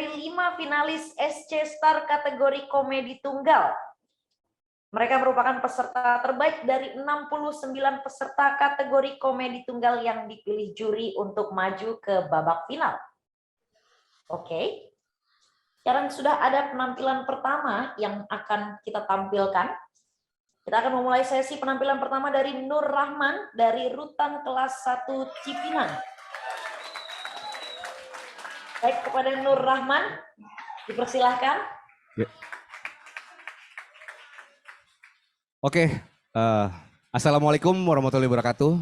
dari 5 finalis SC Star kategori komedi tunggal. Mereka merupakan peserta terbaik dari 69 peserta kategori komedi tunggal yang dipilih juri untuk maju ke babak final. Oke. Sekarang sudah ada penampilan pertama yang akan kita tampilkan. Kita akan memulai sesi penampilan pertama dari Nur Rahman dari Rutan kelas 1 Cipinang. Baik, kepada Nur Rahman, dipersilahkan. Ya. Oke, Assalamualaikum warahmatullahi wabarakatuh.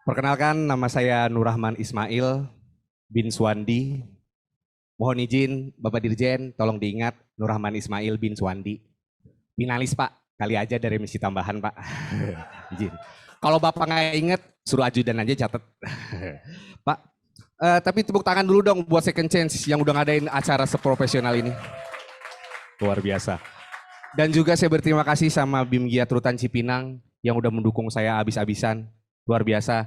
Perkenalkan, nama saya Nur Rahman Ismail bin Suwandi. Mohon izin Bapak Dirjen, tolong diingat Nur Rahman Ismail bin Suwandi. Finalis Pak, kali aja dari misi tambahan Pak. Izin. Kalau Bapak nggak inget, suruh ajudan aja catat. Pak, tapi tepuk tangan dulu dong buat Second Chance yang udah ngadain acara seprofesional ini. Luar biasa. Dan juga saya berterima kasih sama BIM Giat Rutan Cipinang yang udah mendukung saya habis-habisan. Luar biasa.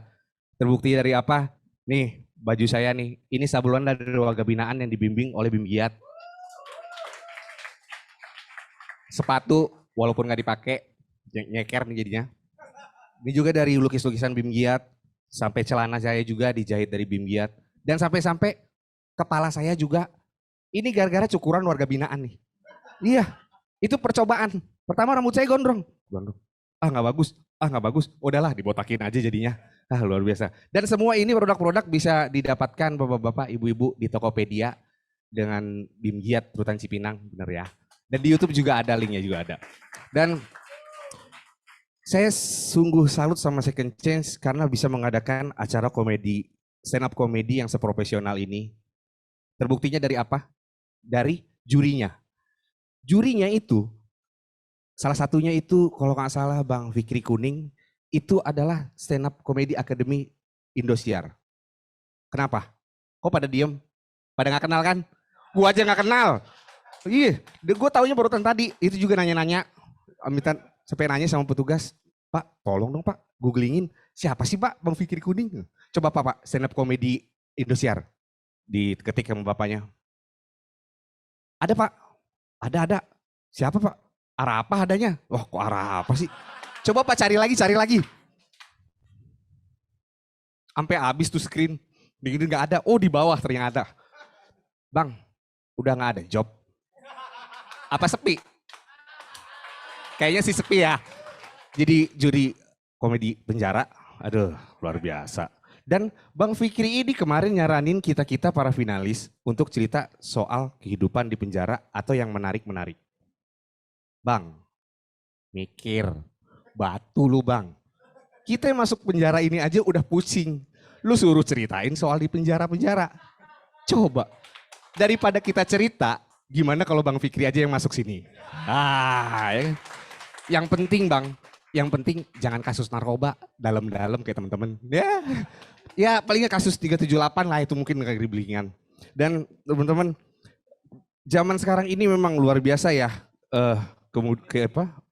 Terbukti dari apa? Nih, baju saya nih. Ini sablon dari warga binaan yang dibimbing oleh BIM Giat. Sepatu, walaupun nggak dipakai, nyeker nih jadinya. Ini juga dari lukis-lukisan BIM Giat. Sampai celana saya juga dijahit dari BIM Giat. Dan sampai-sampai kepala saya juga. Ini gara-gara cukuran warga binaan nih. Iya, itu percobaan. Pertama rambut saya gondrong. Ah nggak bagus, udahlah dibotakin aja jadinya. Ah luar biasa. Dan semua ini produk-produk bisa didapatkan bapak-bapak, ibu-ibu di Tokopedia dengan BIM Giat Rutan Cipinang, bener ya. Dan di YouTube juga ada, linknya juga ada. Dan saya sungguh salut sama Second Chance karena bisa mengadakan acara komedi, stand up komedi yang seprofesional ini. Terbuktinya dari apa? Dari jurinya. Jurinya itu, salah satunya itu kalau nggak salah Bang Fikri Kuning, itu adalah stand up comedy Academy Indosiar. Kenapa? Kok pada diem? Pada nggak kenal kan? Gua aja nggak kenal. Iya, gue taunya barusan tadi. Itu juga nanya-nanya, amintan sampai nanya sama petugas, Pak, tolong dong Pak, googlingin siapa sih Pak Bang Fikri Kuning? Coba Pak, stand up comedy Indosiar. Diketik sama bapaknya. Ada Pak. Ada. Siapa Pak? Arah apa adanya? Wah kok arah apa sih? Coba Pak cari lagi. Sampai habis tuh screen. Begini nggak ada. Oh di bawah ternyata. Bang, udah nggak ada job. Apa sepi? Kayaknya sih sepi ya. Jadi juri komedi penjara. Aduh luar biasa. Dan Bang Fikri ini kemarin nyaranin kita para finalis untuk cerita soal kehidupan di penjara atau yang menarik-menarik. Bang, mikir, batu lu Bang. Kita yang masuk penjara ini aja udah pusing. Lu suruh ceritain soal di penjara-penjara. Coba, daripada kita cerita, gimana kalau Bang Fikri aja yang masuk sini? Ya. Yang penting Bang, yang penting jangan kasus narkoba dalam-dalam kayak teman-teman. Ya palingnya kasus 378 lah itu mungkin kayak ribelingan. Dan teman-teman, zaman sekarang ini memang luar biasa ya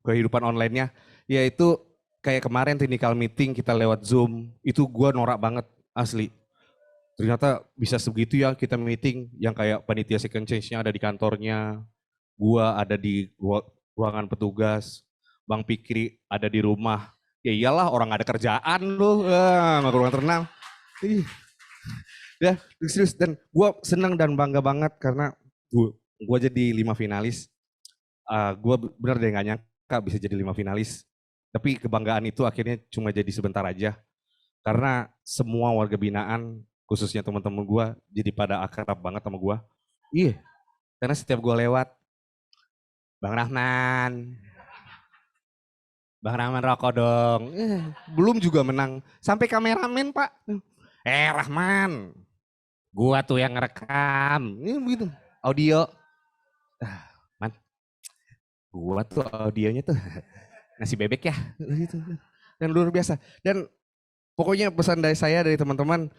kehidupan online-nya. Yaitu kayak kemarin technical meeting kita lewat Zoom, itu gua norak banget asli. Ternyata bisa sebegitu ya kita meeting yang kayak panitia Second Chance-nya ada di kantornya, gua ada di ruangan petugas, Bang Fikri ada di rumah. Ya iyalah orang gak ada kerjaan loh, nggak ruang tenang. Ya serius, dan gue senang dan bangga banget karena gue jadi 5 finalis. Gue bener deh gak nyangka bisa jadi 5 finalis. Tapi kebanggaan itu akhirnya cuma jadi sebentar aja. Karena semua warga binaan, khususnya teman-teman gue, jadi pada akrab banget sama gue. Iya, karena setiap gue lewat, Bang Rahman rokok dong. Belum juga menang. Sampai kameramen Pak. Rahman, gua tuh yang ngerekam. Ini begitu. Audio. Man, gua tuh audionya tuh nasi bebek ya. Dan luar biasa. Dan pokoknya pesan dari saya, dari teman-teman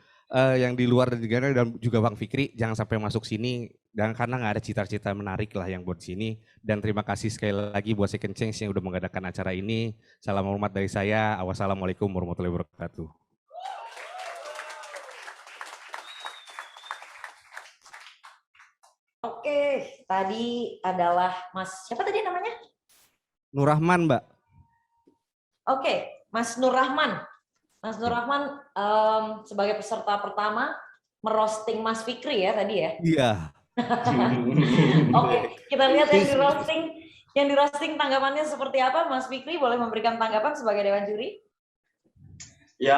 yang di luar dan juga Bang Fikri, jangan sampai masuk sini. Dan karena nggak ada cita-cita menarik lah yang buat sini. Dan terima kasih sekali lagi buat Second Chance yang udah mengadakan acara ini. Salam hormat dari saya. Wassalamualaikum warahmatullahi wabarakatuh. Oke, tadi adalah Mas, siapa tadi namanya? Nur Rahman, Mbak. Oke, Mas Nur Rahman. Mas Nur Rahman sebagai peserta pertama merosting Mas Fikri ya tadi ya. Iya. Oke, kita lihat yang di roasting tanggapannya seperti apa. Mas Fikri boleh memberikan tanggapan sebagai Dewan Juri? Ya,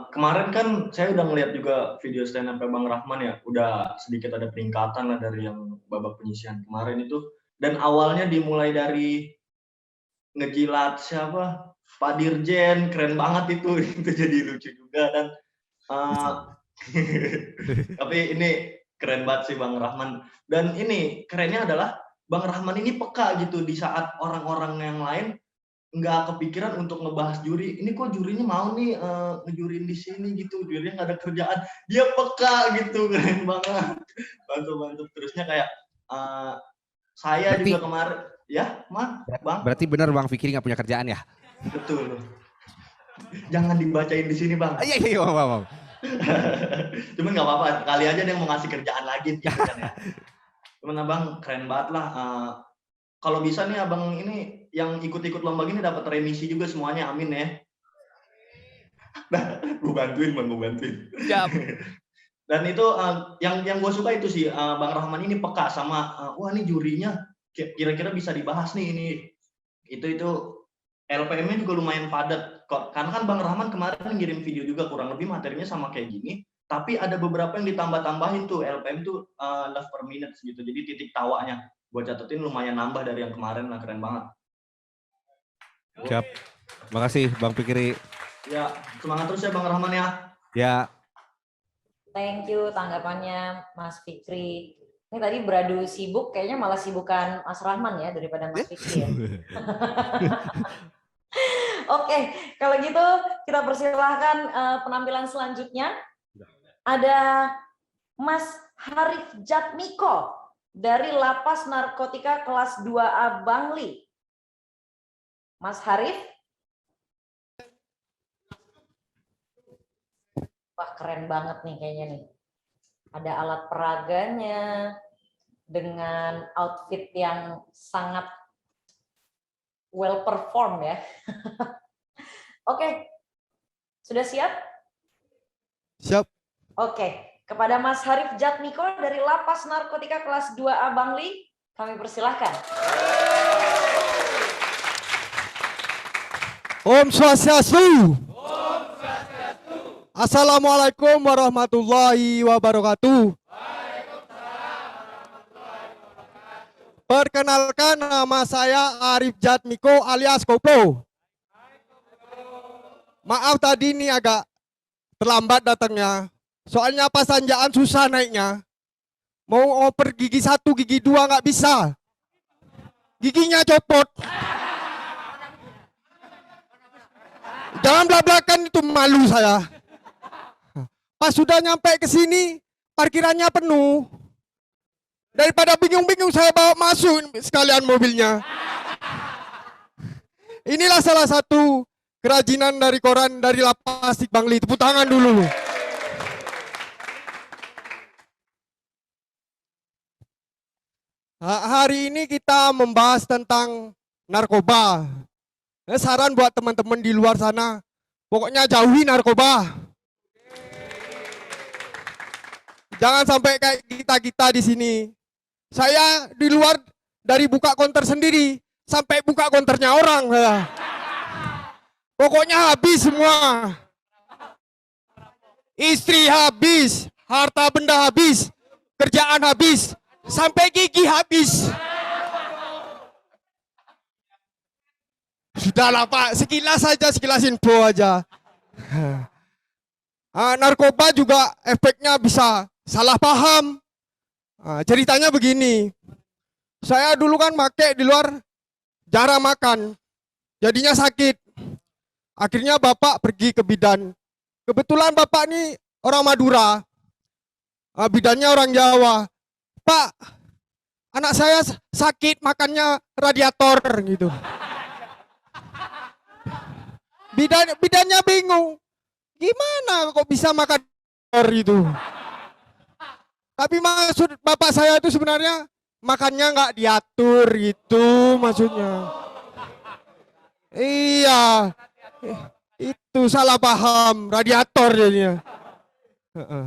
kemarin kan saya udah ngeliat juga video stand up Bang Rahman ya, udah sedikit ada peningkatan lah dari yang babak penyisihan kemarin itu. Dan awalnya dimulai dari ngejilat siapa? Pak Dirjen, keren banget itu, itu jadi lucu juga dan tapi ini keren banget sih Bang Rahman. Dan ini kerennya adalah Bang Rahman ini peka gitu di saat orang-orang yang lain nggak kepikiran untuk ngebahas juri. Ini kok jurinya mau nih ngejurin di sini gitu, jurinya nggak ada kerjaan. Dia peka gitu, keren banget. Bantu-bantu terusnya kayak saya juga kemarin, ya, Bang. Berarti benar Bang Fikri nggak punya kerjaan ya? Betul. Jangan dibacain di sini Bang. Iya, Bang. Cuman nggak apa-apa, kali aja dia mau ngasih kerjaan lagi gitu kan ya. Cuman Abang keren banget lah. Kalau bisa nih Abang ini yang ikut-ikut lomba gini dapat remisi juga semuanya, amin ya. Nah, gue bantuin Bang, gue bantuin. Siap. Dan itu yang gue suka itu sih Bang Rahman ini peka sama wah ini jurinya kira-kira bisa dibahas nih ini. Itu LPM-nya juga lumayan padat. Karena kan Bang Rahman kemarin ngirim video juga kurang lebih materinya sama kayak gini, tapi ada beberapa yang ditambah-tambahin tuh LPM tuh love per minute gitu. Jadi titik tawanya gue catetin lumayan nambah dari yang kemarin lah, keren banget. Siap. Makasih Bang Fikri. Ya, semangat terus ya Bang Rahman ya. Ya. Thank you tanggapannya Mas Fikri. Ini tadi beradu sibuk, kayaknya malah sibukan Mas Rahman ya daripada Mas Fikri ya. Oke, kalau gitu kita persilahkan penampilan selanjutnya. Ada Mas Harif Jatmiko dari Lapas Narkotika kelas 2A Bangli. Mas Harif. Wah, keren banget nih kayaknya nih. Ada alat peraganya dengan outfit yang sangat well perform ya. Oke, sudah siap? Siap. Oke, kepada Mas Harif Jatmiko dari Lapas Narkotika kelas 2A Bangli, kami persilahkan. Om Swastiastu. Assalamualaikum warahmatullahi wabarakatuh. Perkenalkan, nama saya Arif Jatmiko alias Koplo. Maaf tadi ini agak terlambat datangnya. Soalnya pas tanjakan susah naiknya. Mau oper gigi 1, gigi 2 nggak bisa. Giginya copot. Jangan belak-belakan, itu malu saya. Pas sudah nyampe ke sini, parkirannya penuh. Daripada bingung-bingung saya bawa masuk sekalian mobilnya. Inilah salah satu kerajinan dari koran dari Lapas Bangli. Tepuk tangan dulu. Hari ini kita membahas tentang narkoba. Saran buat teman-teman di luar sana, pokoknya jauhi narkoba. Jangan sampai kayak kita di sini. Saya di luar dari buka konter sendiri sampai buka konternya orang. Pokoknya habis semua. Istri habis, harta benda habis, kerjaan habis, sampai gigi habis. Sudahlah Pak, sekilas saja, sekilas info aja. Narkoba juga efeknya bisa salah paham. Ceritanya begini, saya dulu kan pakai di luar, jarang makan, jadinya sakit. Akhirnya bapak pergi ke bidan. Kebetulan bapak ini orang Madura, bidannya orang Jawa. Pak, anak saya sakit, makannya radiator gitu. Bidannya bingung, gimana kok bisa makan radiator itu? Tapi maksud bapak saya itu sebenarnya makannya nggak diatur gitu maksudnya. Iya, itu salah paham, radiator jadinya. Heeh.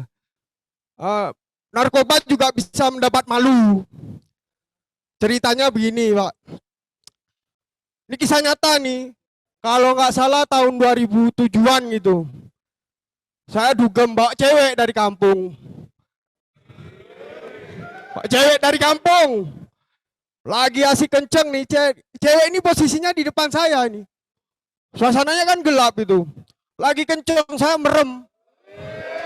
Narkoba juga bisa mendapat malu. Ceritanya begini, Pak. Ini kisah nyata nih. Kalau nggak salah tahun 2007-an gitu. Saya dugem bawa cewek dari kampung. Bawa cewek dari kampung. Lagi asik kenceng nih, cewek ini posisinya di depan saya ini. Suasananya kan gelap itu. Lagi kenceng, saya merem.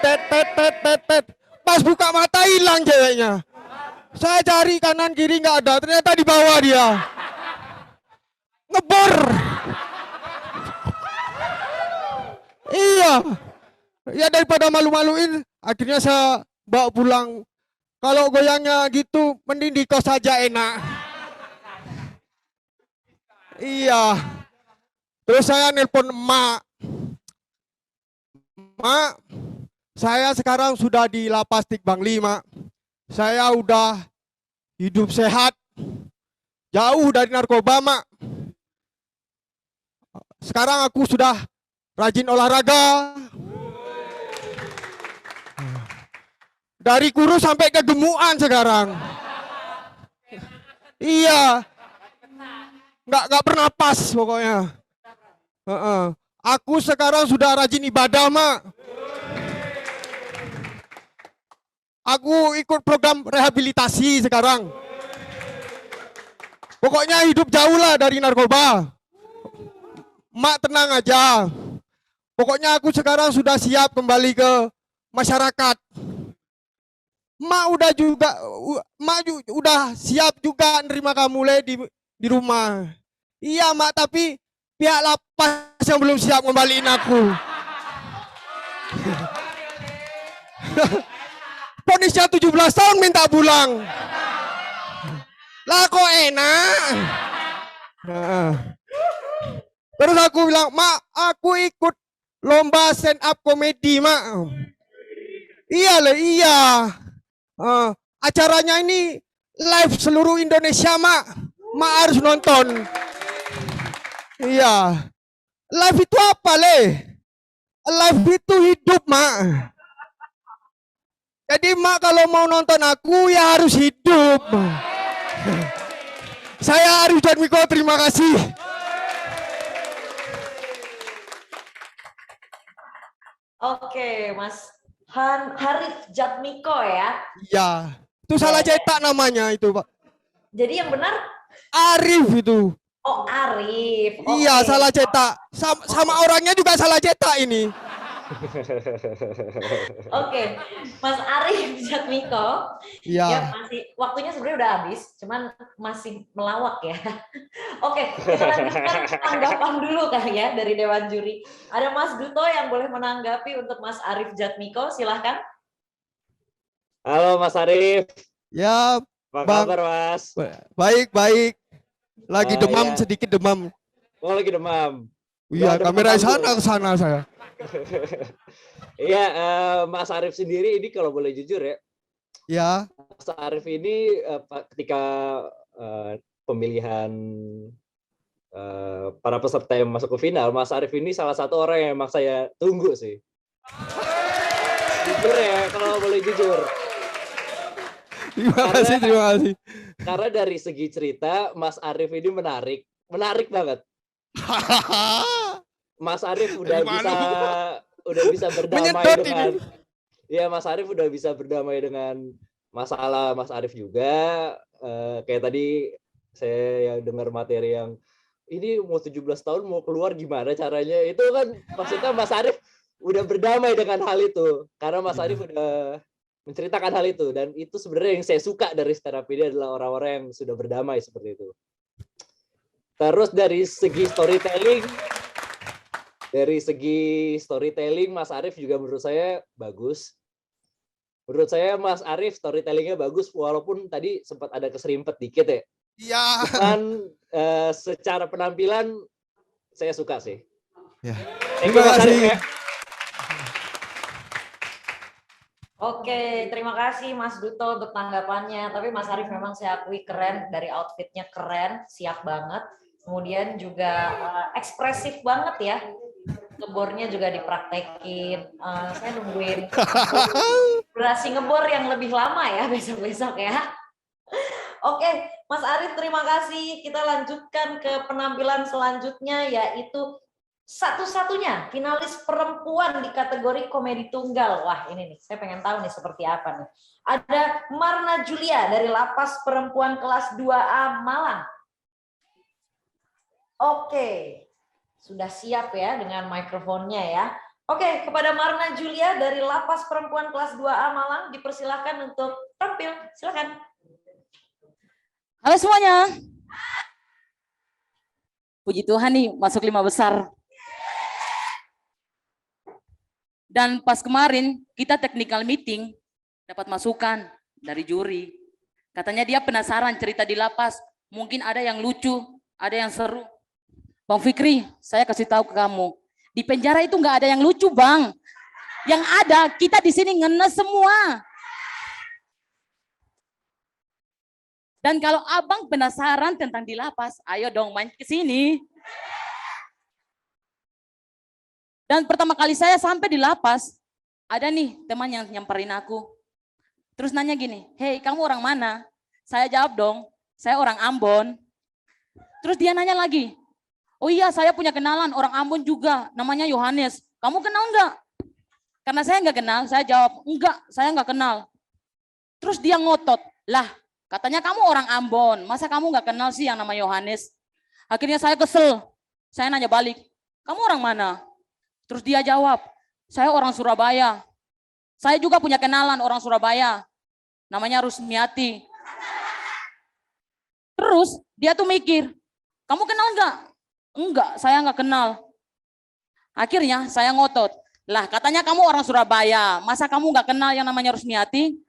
Tet, tet, tet, tet, tet. Pas buka mata hilang ceweknya. Saya cari kanan kiri nggak ada, ternyata di bawah dia. Ngebor. Iya. Ya daripada malu-maluin, akhirnya saya bawa pulang. Kalau goyangnya gitu, mending di kos saja enak. Iya. Terus saya nelpon emak. Mak, saya sekarang sudah di lapas Tikbang 5. Saya udah hidup sehat. Jauh dari narkoba, Mak. Sekarang aku sudah rajin olahraga. Dari kurus sampai kegemukan sekarang. Iya. Nggak bernapas pokoknya. Aku sekarang sudah rajin ibadah, Mak. Aku ikut program rehabilitasi sekarang. Pokoknya hidup jauh lah dari narkoba. Mak tenang aja. Pokoknya aku sekarang sudah siap kembali ke masyarakat. Mak udah siap juga nerima kamu Le di rumah. Iya, Mak, tapi pihak lapas yang belum siap ngembaliin aku. Ponisnya 17 tahun minta pulang. Lah kok enak. Terus aku bilang, Mak, aku ikut lomba stand up komedi, Mak. Iya Le, iya. Acaranya ini live seluruh Indonesia, Mak. Mak harus nonton. Iya. Live itu apa, Le? Live itu hidup, Mak. Jadi Mak kalau mau nonton aku ya harus hidup. Saya Arif Jatmiko, terima kasih. Oke, Mas Harif Jatmiko ya. Iya. Itu salah cetak namanya itu, Pak. Jadi yang benar Arif itu. oh Arif. Iya, Oke. salah cetak. Sama orangnya juga salah cetak ini. Oke, Mas Arif Jatmiko. Ya Iya. masih waktunya sebenarnya udah habis, cuman masih melawak ya. Oke, kita lanjutkan tanggapan dulu kali ya dari Dewan Juri. Ada Mas Duto yang boleh menanggapi untuk Mas Arif Jatmiko, silahkan. Halo Mas Arif, Ya, apa Bang. kabar Mas? Baik. Lagi Oh, demam, iya. sedikit demam. Oh lagi demam. Iya, Ada kamera demam dulu. ke sana saya. Iya, Mas Arif sendiri ini kalau boleh jujur ya, Ya, Mas Arif ini ketika pemilihan para peserta yang masuk ke final, Mas Arif ini salah satu orang yang emang saya tunggu sih. Jujur ya, kalau boleh jujur. terima kasih. Karena dari segi cerita, Mas Arif ini menarik banget. Mas Arif udah bisa berdamai Menyedot dengan ini. ya Mas Arif udah bisa berdamai dengan masalah Mas Arif juga. Kayak tadi saya yang dengar materi yang ini mau 17 tahun mau keluar gimana caranya, itu kan maksudnya Mas Arif udah berdamai dengan hal itu karena Mas Arif udah menceritakan hal itu, dan itu sebenarnya yang saya suka dari stand up ini adalah orang-orang yang sudah berdamai seperti itu. Terus dari segi storytelling Mas Arif juga menurut saya bagus. Menurut saya Mas Arif storytellingnya bagus walaupun tadi sempat ada keserimpet dikit ya. Iya. Dan secara penampilan saya suka sih. Ya. Thank you, Terima Mas Arif kasih. ya. Oke, terima kasih Mas Duto untuk tanggapannya. Tapi Mas Arief memang saya akui keren, dari outfitnya keren, siap banget. Kemudian juga ekspresif banget ya. Ngebornya juga dipraktekin. Saya nungguin durasi ngebor yang lebih lama ya besok-besok ya. Oke, Mas Arief terima kasih. Kita lanjutkan ke penampilan selanjutnya yaitu satu-satunya finalis perempuan di kategori komedi tunggal. Wah ini nih, saya pengen tahu nih seperti apa nih. Ada Marna Julia dari Lapas Perempuan kelas 2A Malang. Oke, sudah siap ya dengan mikrofonnya ya. Oke, kepada Marna Julia dari Lapas Perempuan kelas 2A Malang dipersilahkan untuk tampil. Silakan. Halo semuanya. Puji Tuhan nih masuk 5 besar. Dan pas kemarin kita technical meeting dapat masukan dari juri. Katanya dia penasaran cerita di lapas. Mungkin ada yang lucu, ada yang seru. Bang Fikri, saya kasih tahu ke kamu. Di penjara itu nggak ada yang lucu, Bang. Yang ada kita di sini ngenes semua. Dan kalau abang penasaran tentang di lapas, ayo dong main ke sini. Dan pertama kali saya sampai di lapas, ada nih teman yang nyamperin aku. Terus nanya gini, hei kamu orang mana? Saya jawab dong, saya orang Ambon. Terus dia nanya lagi, oh iya saya punya kenalan orang Ambon juga, namanya Yohanes. Kamu kenal enggak? Karena saya enggak kenal, saya jawab, enggak, saya enggak kenal. Terus dia ngotot, lah katanya kamu orang Ambon, masa kamu enggak kenal sih yang nama Yohanes? Akhirnya saya kesel, saya nanya balik, kamu orang mana? Terus dia jawab, saya orang Surabaya. Saya juga punya kenalan orang Surabaya, namanya Rusmiati. Terus dia tuh mikir, kamu kenal enggak? Enggak, saya enggak kenal. Akhirnya saya ngotot, lah katanya kamu orang Surabaya, masa kamu enggak kenal yang namanya Rusmiati?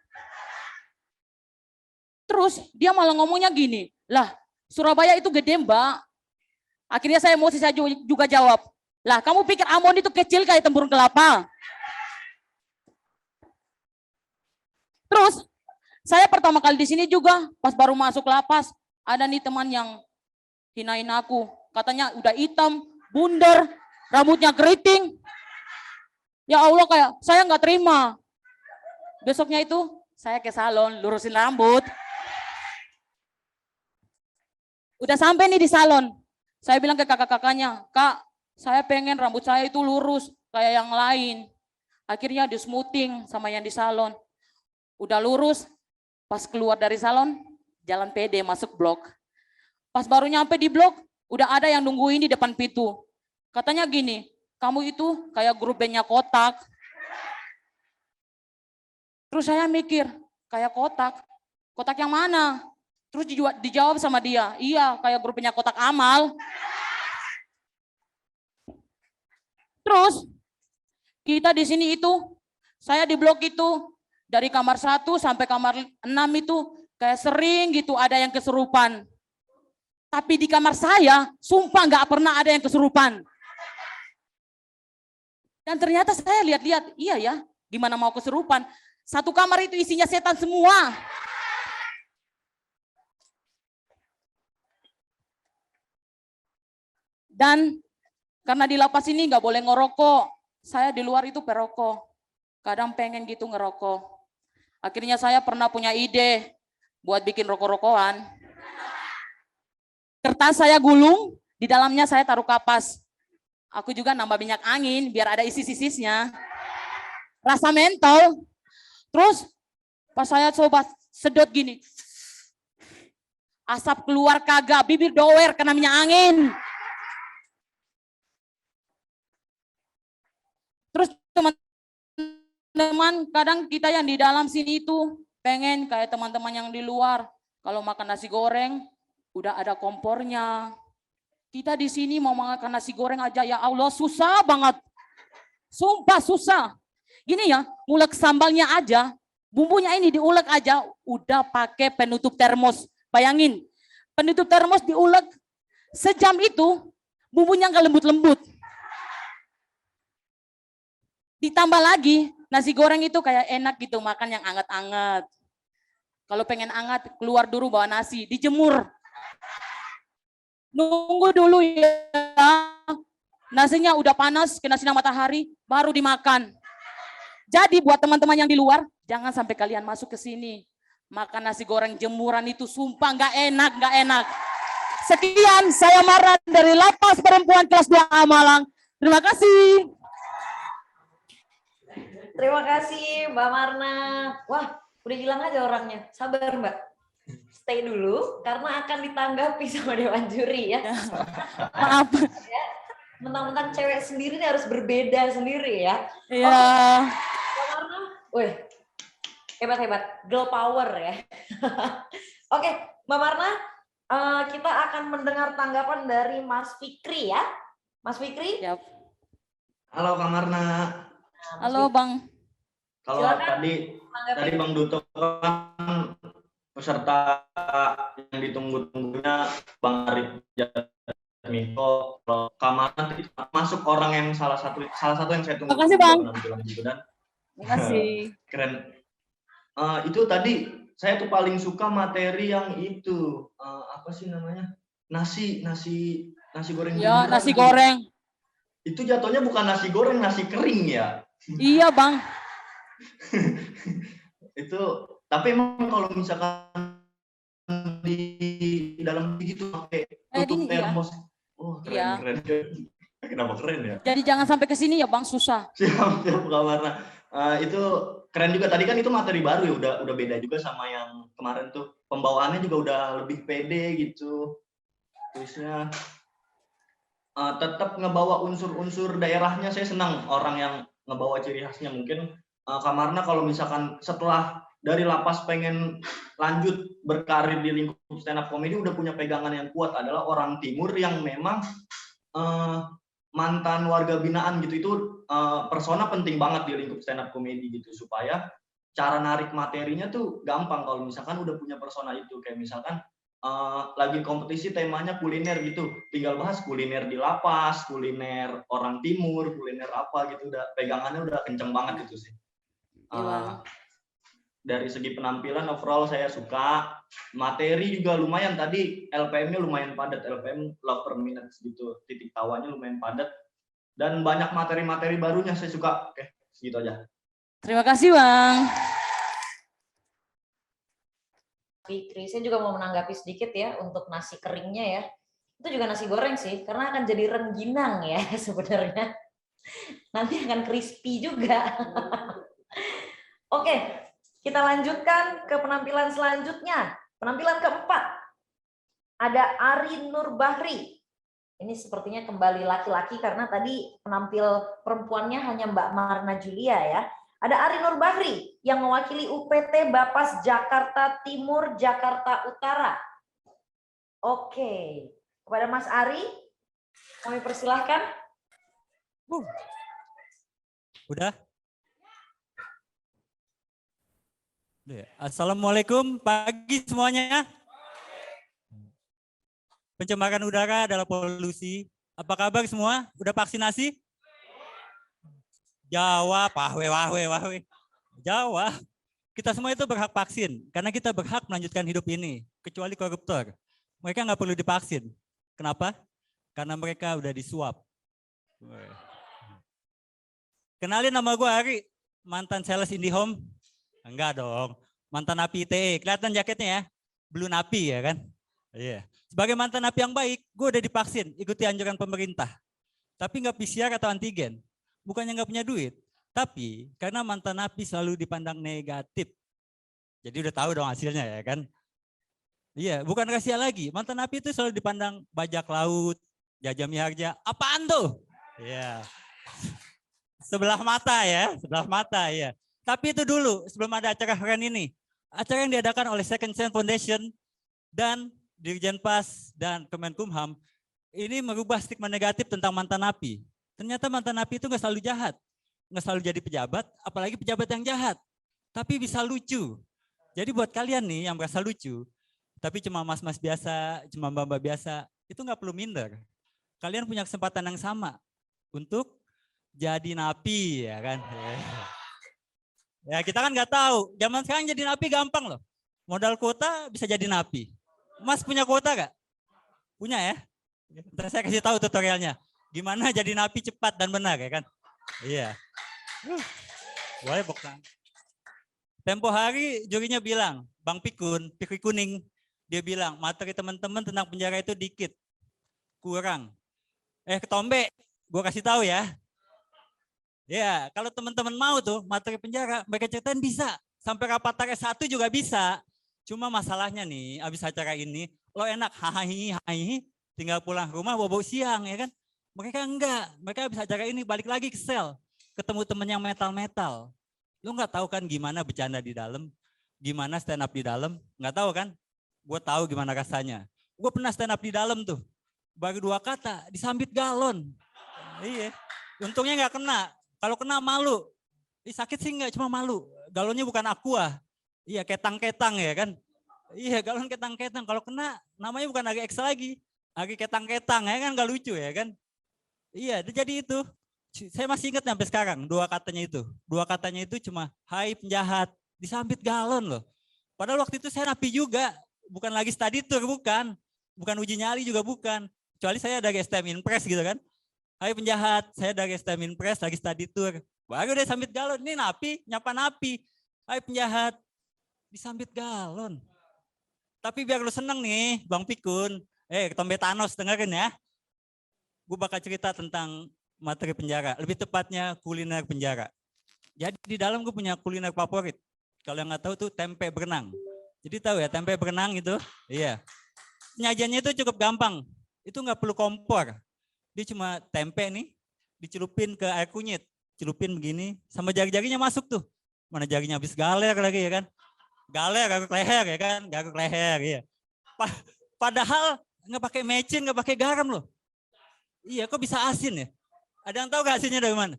Terus dia malah ngomongnya gini, lah Surabaya itu gede mbak. Akhirnya saya emosi, saya juga jawab, lah kamu pikir Ambon itu kecil kayak tempurung kelapa? Terus saya pertama kali di sini juga pas baru masuk lapas, ada nih teman yang hinain aku. Katanya udah hitam, bundar, rambutnya keriting. Ya Allah kayak saya nggak terima. Besoknya itu saya ke salon lurusin rambut. Udah sampai nih di salon. Saya bilang ke kakak-kakaknya, Kak, saya pengen rambut saya itu lurus kayak yang lain. Akhirnya di smoothing sama yang di salon. Udah lurus, pas keluar dari salon, jalan pede masuk blok. Pas baru nyampe di blok, udah ada yang nungguin di depan pintu. Katanya gini, kamu itu kayak grup bandnya Kotak. Terus saya mikir, kayak Kotak? Kotak yang mana? Terus dijawab sama dia, iya kayak grup bandnya Kotak Amal. Terus kita di sini itu, saya di blok itu, dari kamar 1 sampai kamar 6 itu kayak sering gitu ada yang kesurupan. Tapi di kamar saya, sumpah nggak pernah ada yang kesurupan. Dan ternyata saya lihat-lihat, iya ya, gimana mau kesurupan. Satu kamar itu isinya setan semua. Dan karena di lapas ini nggak boleh ngerokok, saya di luar itu perokok. Kadang pengen gitu ngerokok. Akhirnya saya pernah punya ide buat bikin rokok-rokokan. Kertas saya gulung, di dalamnya saya taruh kapas. Aku juga nambah minyak angin biar ada isi-sisisnya. Rasa mentol. Terus pas saya coba sedot gini. Asap keluar kagak, bibir dower kena minyak angin. Terus teman-teman, kadang kita yang di dalam sini itu pengen kayak teman-teman yang di luar. Kalau makan nasi goreng, udah ada kompornya. Kita di sini mau makan nasi goreng aja, ya Allah susah banget. Sumpah susah. Gini ya, ngulek sambalnya aja, bumbunya ini diulek aja, udah pakai penutup termos. Bayangin, penutup termos diulek, sejam itu bumbunya nggak lembut-lembut. Ditambah lagi, Nasi goreng itu kayak enak gitu, makan yang anget-anget. Kalau pengen anget, keluar dulu bawa nasi, dijemur. Nunggu dulu ya. Nasinya udah panas, kena sinar matahari, baru dimakan. Jadi buat teman-teman yang di luar, jangan sampai kalian masuk ke sini. Makan nasi goreng jemuran itu sumpah nggak enak, nggak enak. Sekian, saya Marna dari Lapas Perempuan kelas 2A Malang. Terima kasih. Terima kasih Mbak Marna. Wah, udah hilang aja orangnya. Sabar Mbak. Stay dulu karena akan ditanggapi sama Dewan Juri ya. Maaf. Mentang-mentang cewek sendiri nih harus berbeda sendiri ya. Iya. Mbak Marna, wih, hebat-hebat. Girl power ya. Oke, Mbak Marna, kita akan mendengar tanggapan dari Mas Fikri ya. Mas Fikri? Siap. Halo Kak Marna. Halo Bang. Kalau Silakan. tadi Bang Duto kan peserta yang ditunggu-tunggunya Bang Arif Jatmiko. Kalau Kak Marna masuk orang yang salah satu yang saya tunggu. Makasih, Bang. Dan Terima kasih. keren. Itu tadi saya tuh paling suka materi yang itu apa sih namanya, nasi goreng. Ya, jemuran nasi gitu. goreng. Itu jatuhnya bukan nasi goreng, nasi kering ya. Iya Bang. Itu tapi emang kalau misalkan di dalam gitu pakai tutup Ini iya. termos. Oh, Iya. keren. Kenapa keren ya? Jadi jangan sampai ke sini ya Bang, susah. Siap Kak Marna. Itu keren juga. Tadi kan itu materi baru ya, udah beda juga sama yang kemarin tuh. Pembawaannya juga udah lebih pede gitu. Terusnya tetap ngebawa unsur-unsur daerahnya. Saya senang orang yang ngebawa ciri khasnya. Mungkin Kak Marna kalau misalkan setelah dari Lapas pengen lanjut berkarir di lingkup stand up comedy, udah punya pegangan yang kuat adalah orang timur yang memang mantan warga binaan gitu. Itu persona penting banget di lingkup stand up comedy gitu, supaya cara narik materinya tuh gampang kalau misalkan udah punya persona itu. Kayak misalkan lagi kompetisi temanya kuliner gitu, tinggal bahas kuliner di Lapas, kuliner orang timur, kuliner apa gitu, udah pegangannya udah kenceng banget gitu sih. Dari segi penampilan overall saya suka, materi juga lumayan. Tadi LPM-nya lumayan padat, LPM love per minute gitu, titik tawanya lumayan padat, dan banyak materi-materi barunya saya suka. Oke, segitu aja. Terima kasih Bang. Fikri, saya juga mau menanggapi sedikit ya untuk nasi keringnya ya. Itu juga nasi goreng sih, karena akan jadi rengginang ya sebenarnya. Nanti akan crispy juga. Oke, kita lanjutkan ke penampilan selanjutnya. Penampilan keempat. Ada Ari Nur Bahri. Ini sepertinya kembali laki-laki karena tadi penampil perempuannya hanya Mbak Marna Julia ya. Ada Ari Nur Bahri yang mewakili UPT Bapas Jakarta Timur, Jakarta Utara. Oke, kepada Mas Ari, kami persilahkan. Udah? Assalamualaikum, pagi semuanya. Pencemaran udara adalah polusi. Apa kabar semua? Udah vaksinasi? Jawab, wahwe. Jawab. Kita semua itu berhak vaksin, karena kita berhak melanjutkan hidup ini, kecuali koruptor. Mereka nggak perlu divaksin. Kenapa? Karena mereka udah disuap. Kenalin, nama gue Ari, mantan sales IndiHome. Enggak dong, mantan napi ITE. Kelihatan jaketnya ya, Blue Napi ya kan? Iya. Sebagai mantan napi yang baik, gue udah divaksin, ikuti anjuran pemerintah. Tapi nggak PCR atau antigen. Bukannya nggak punya duit, tapi karena mantan napi selalu dipandang negatif. Jadi udah tahu dong hasilnya ya kan? Iya, bukan rahasia lagi. Mantan napi itu selalu dipandang bajak laut, jajah miharja. Apaan tuh? Iya. Sebelah mata ya. Tapi itu dulu, sebelum ada acara keren ini. Acara yang diadakan oleh Second Chance Foundation dan Dirjen Pas dan Kemenkumham, ini merubah stigma negatif tentang mantan napi. Ternyata mantan napi itu nggak selalu jahat. Nggak selalu jadi pejabat, apalagi pejabat yang jahat. Tapi bisa lucu. Jadi buat kalian nih yang merasa lucu, tapi cuma mas-mas biasa, cuma mbak-mbak biasa, itu nggak perlu minder. Kalian punya kesempatan yang sama untuk jadi napi ya kan. Ya kita kan nggak tahu. Zaman sekarang jadi napi gampang loh. Modal kuota bisa jadi napi. Mas punya kuota nggak? Punya ya? Ntar saya kasih tahu tutorialnya. Gimana jadi napi cepat dan benar ya kan? Iya. Boleh bukan. Tempo hari jurinya bilang, Bang Pikun, Pikun Kuning, dia bilang materi teman-teman tentang penjara itu dikit, kurang. Ketombe, gue kasih tahu ya. Ya, kalau teman-teman mau tuh materi penjara, mereka ceritain bisa. Sampai rapat S1 juga bisa. Cuma masalahnya nih, abis acara ini, lo enak hahihi, tinggal pulang rumah bobo siang ya kan. Mereka enggak, mereka abis acara ini balik lagi ke sel. Ketemu temen yang metal-metal. Lo nggak tahu kan gimana bercanda di dalam, gimana stand up di dalam, nggak tahu kan? Gue tahu gimana rasanya. Gue pernah stand up di dalam tuh, baru 2 kata disambit galon. Iya, untungnya nggak kena. Kalau kena malu, sakit sih nggak, cuma malu. Galonnya bukan aqua, iya ketang-ketang ya kan? Iya galon ketang-ketang. Kalau kena namanya bukan Agi X lagi, Agi ketang-ketang ya kan, nggak lucu ya kan? Iya, jadi itu. Saya masih ingat sampai sekarang 2 katanya itu. 2 katanya itu cuma hai penjahat, disambit galon loh. Padahal waktu itu saya napi juga, bukan lagi study tour, bukan uji nyali juga bukan. Kecuali saya ada STM Inpress gitu kan. Hai penjahat, saya dari STM Inpress lagi study tour. Baru dia sambit galon, ini napi, nyapa napi. Hai penjahat, disambit galon. Tapi biar lu seneng nih, Bang Pikun. Ketombe Thanos dengerin ya. Gue bakal cerita tentang materi penjara, lebih tepatnya kuliner penjara. Jadi di dalam gue punya kuliner favorit. Kalau yang nggak tahu tuh tempe berenang. Jadi tahu ya tempe berenang itu? Iya. Penyajiannya itu cukup gampang. Itu nggak perlu kompor. Dia cuma tempe nih, dicelupin ke air kunyit. Celupin begini, sama jari-jarinya masuk tuh. Mana jarinya habis galer lagi ya kan? Galer, garuk leher ya kan? Garuk leher, iya. Padahal nggak pakai mecin, nggak pakai garam loh. Iya, kok bisa asin ya? Ada yang tahu gak hasilnya dari mana?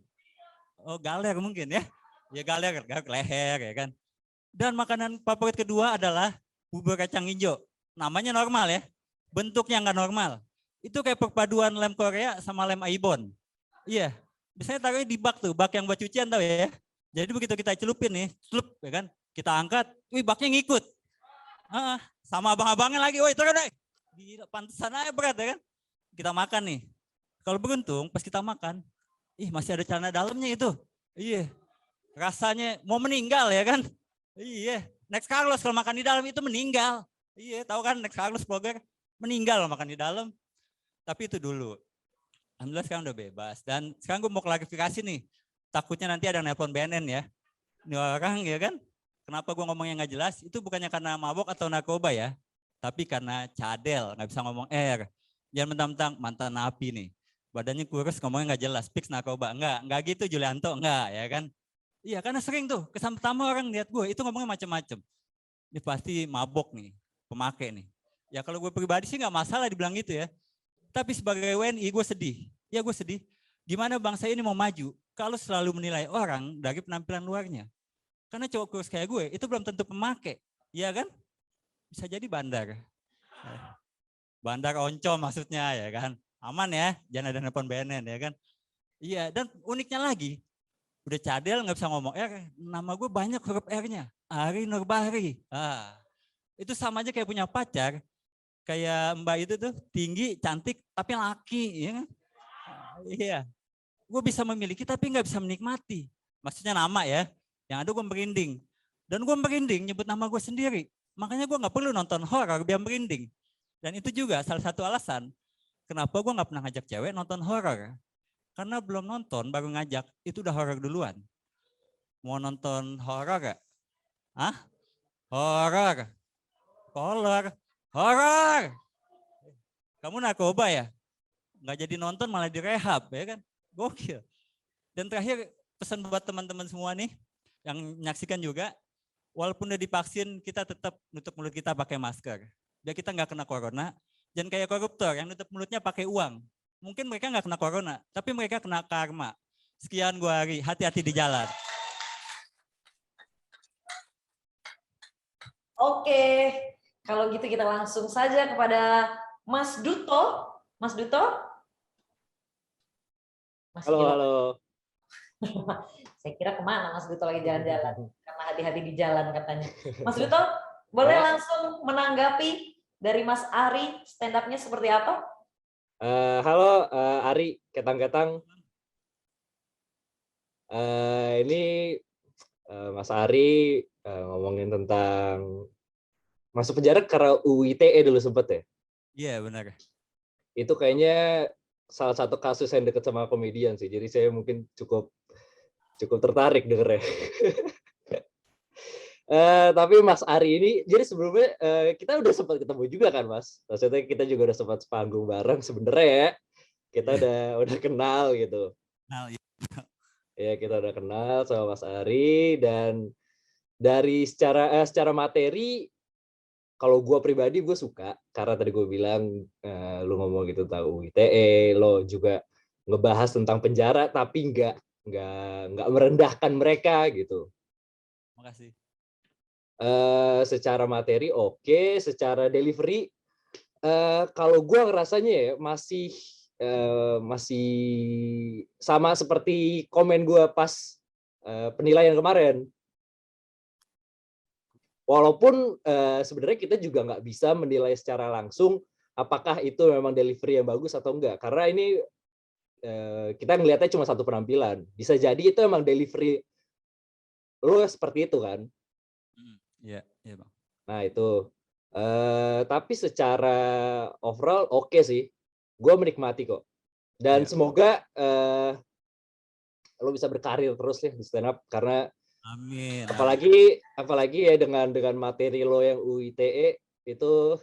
Oh, galer mungkin ya. Ya galer, garuk leher ya kan. Dan makanan favorit kedua adalah bubur kacang hijau. Namanya normal ya. Bentuknya nggak normal. Itu kayak perpaduan lem Korea sama lem Aibon. Iya. Biasanya taruhnya di bak tuh, bak yang buat cucian tahu ya. Jadi begitu kita celupin nih, celup ya kan. Kita angkat, baknya ngikut. Sama abang-abangnya lagi, woi turun deh. Gila, pantesan aja berat ya kan. Kita makan nih. Kalau beruntung pas kita makan, masih ada celana dalamnya itu. Iya. Rasanya mau meninggal ya kan? Iya. Next Carlos kalau makan di dalam itu meninggal. Iya, tahu kan Next Carlos blogger meninggal kalau makan di dalam. Tapi itu dulu. Alhamdulillah sekarang udah bebas. Dan sekarang gue mau klarifikasi nih. Takutnya nanti ada nelpon BNN ya. Ini orang ya kan? Kenapa gue ngomongnya nggak jelas? Itu bukannya karena mabok atau narkoba ya. Tapi karena cadel, nggak bisa ngomong R. Jangan mentang-mentang mantan napi nih. Badannya kurus ngomongnya nggak jelas, fix narkoba. Enggak gitu Julianto, enggak ya kan. Iya karena sering tuh, kesan pertama orang lihat gue, itu ngomongnya macam-macam. Ini pasti mabok nih, pemakai nih. Ya kalau gue pribadi sih nggak masalah dibilang gitu ya. Tapi sebagai WNI gue sedih. Ya gue sedih. Gimana bangsa ini mau maju kalau selalu menilai orang dari penampilan luarnya. Karena cowok kurus kayak gue, itu belum tentu pemakai. Iya kan? Bisa jadi bandar. Bandar oncom maksudnya ya kan. Aman ya, jangan ada nelpon BNN ya kan. Iya, dan uniknya lagi, udah cadel nggak bisa ngomong R, nama gue banyak huruf R-nya, Ari Nurbari. Itu sama aja kayak punya pacar, kayak Mbak itu tuh tinggi, cantik, tapi laki, ya kan? Iya, gue bisa memiliki tapi nggak bisa menikmati. Maksudnya nama ya, yang ada gue merinding. Dan gue merinding nyebut nama gue sendiri. Makanya gue nggak perlu nonton horor biar merinding. Dan itu juga salah satu alasan kenapa gue nggak pernah ngajak cewek nonton horor. Karena belum nonton baru ngajak, itu udah horor duluan. Mau nonton horor gak? Hah? Horor. Kolor. Horor. Kamu narkoba ya? Nggak jadi nonton malah direhab ya kan? Gokil. Dan terakhir pesan buat teman-teman semua nih yang menyaksikan juga, walaupun udah divaksin kita tetap nutup mulut kita pakai masker. Biar kita nggak kena corona. Jangan kayak koruptor yang nutup mulutnya pakai uang. Mungkin mereka nggak kena corona, tapi mereka kena karma. Sekian gua Ari, hati-hati di jalan. Oke, kalau gitu kita langsung saja kepada Mas Duto. Mas Duto? Masih Halo, hilang. halo. Saya kira kemana Mas Duto lagi jalan-jalan, karena hati-hati di jalan katanya. Mas Duto, boleh langsung menanggapi dari Mas Ari, stand up-nya seperti apa? Halo Ari, ketang-ketang. Ini Mas Ari ngomongin tentang masuk penjara karena UU ITE dulu sempet ya. Iya benar. Itu kayaknya salah satu kasus yang deket sama komedian sih. Jadi saya mungkin cukup tertarik dengernya. Tapi Mas Ari ini, jadi sebelumnya kita udah sempat ketemu juga kan Mas. Maksudnya kita juga udah sempat panggung bareng sebenarnya ya. Kita udah kenal gitu. Nah, iya. Ya kita udah kenal sama Mas Ari, dan dari secara materi, kalau gue pribadi gue suka karena tadi gue bilang lu ngomong gitu tentang UU ITE, lo juga ngebahas tentang penjara tapi nggak merendahkan mereka gitu. Makasih. Secara materi oke, secara delivery kalau gue ngerasanya ya masih sama seperti komen gue pas penilaian kemarin. Walaupun sebenarnya kita juga nggak bisa menilai secara langsung apakah itu memang delivery yang bagus atau enggak, karena ini kita ngelihatnya cuma satu penampilan. Bisa jadi itu emang delivery lo seperti itu kan? Iya, iya Bang. Nah itu. Tapi secara overall oke sih. Gue menikmati kok. Dan semoga lo bisa berkarir terus ya di stand up, karena Amin. apalagi ya dengan materi lo yang UU ITE itu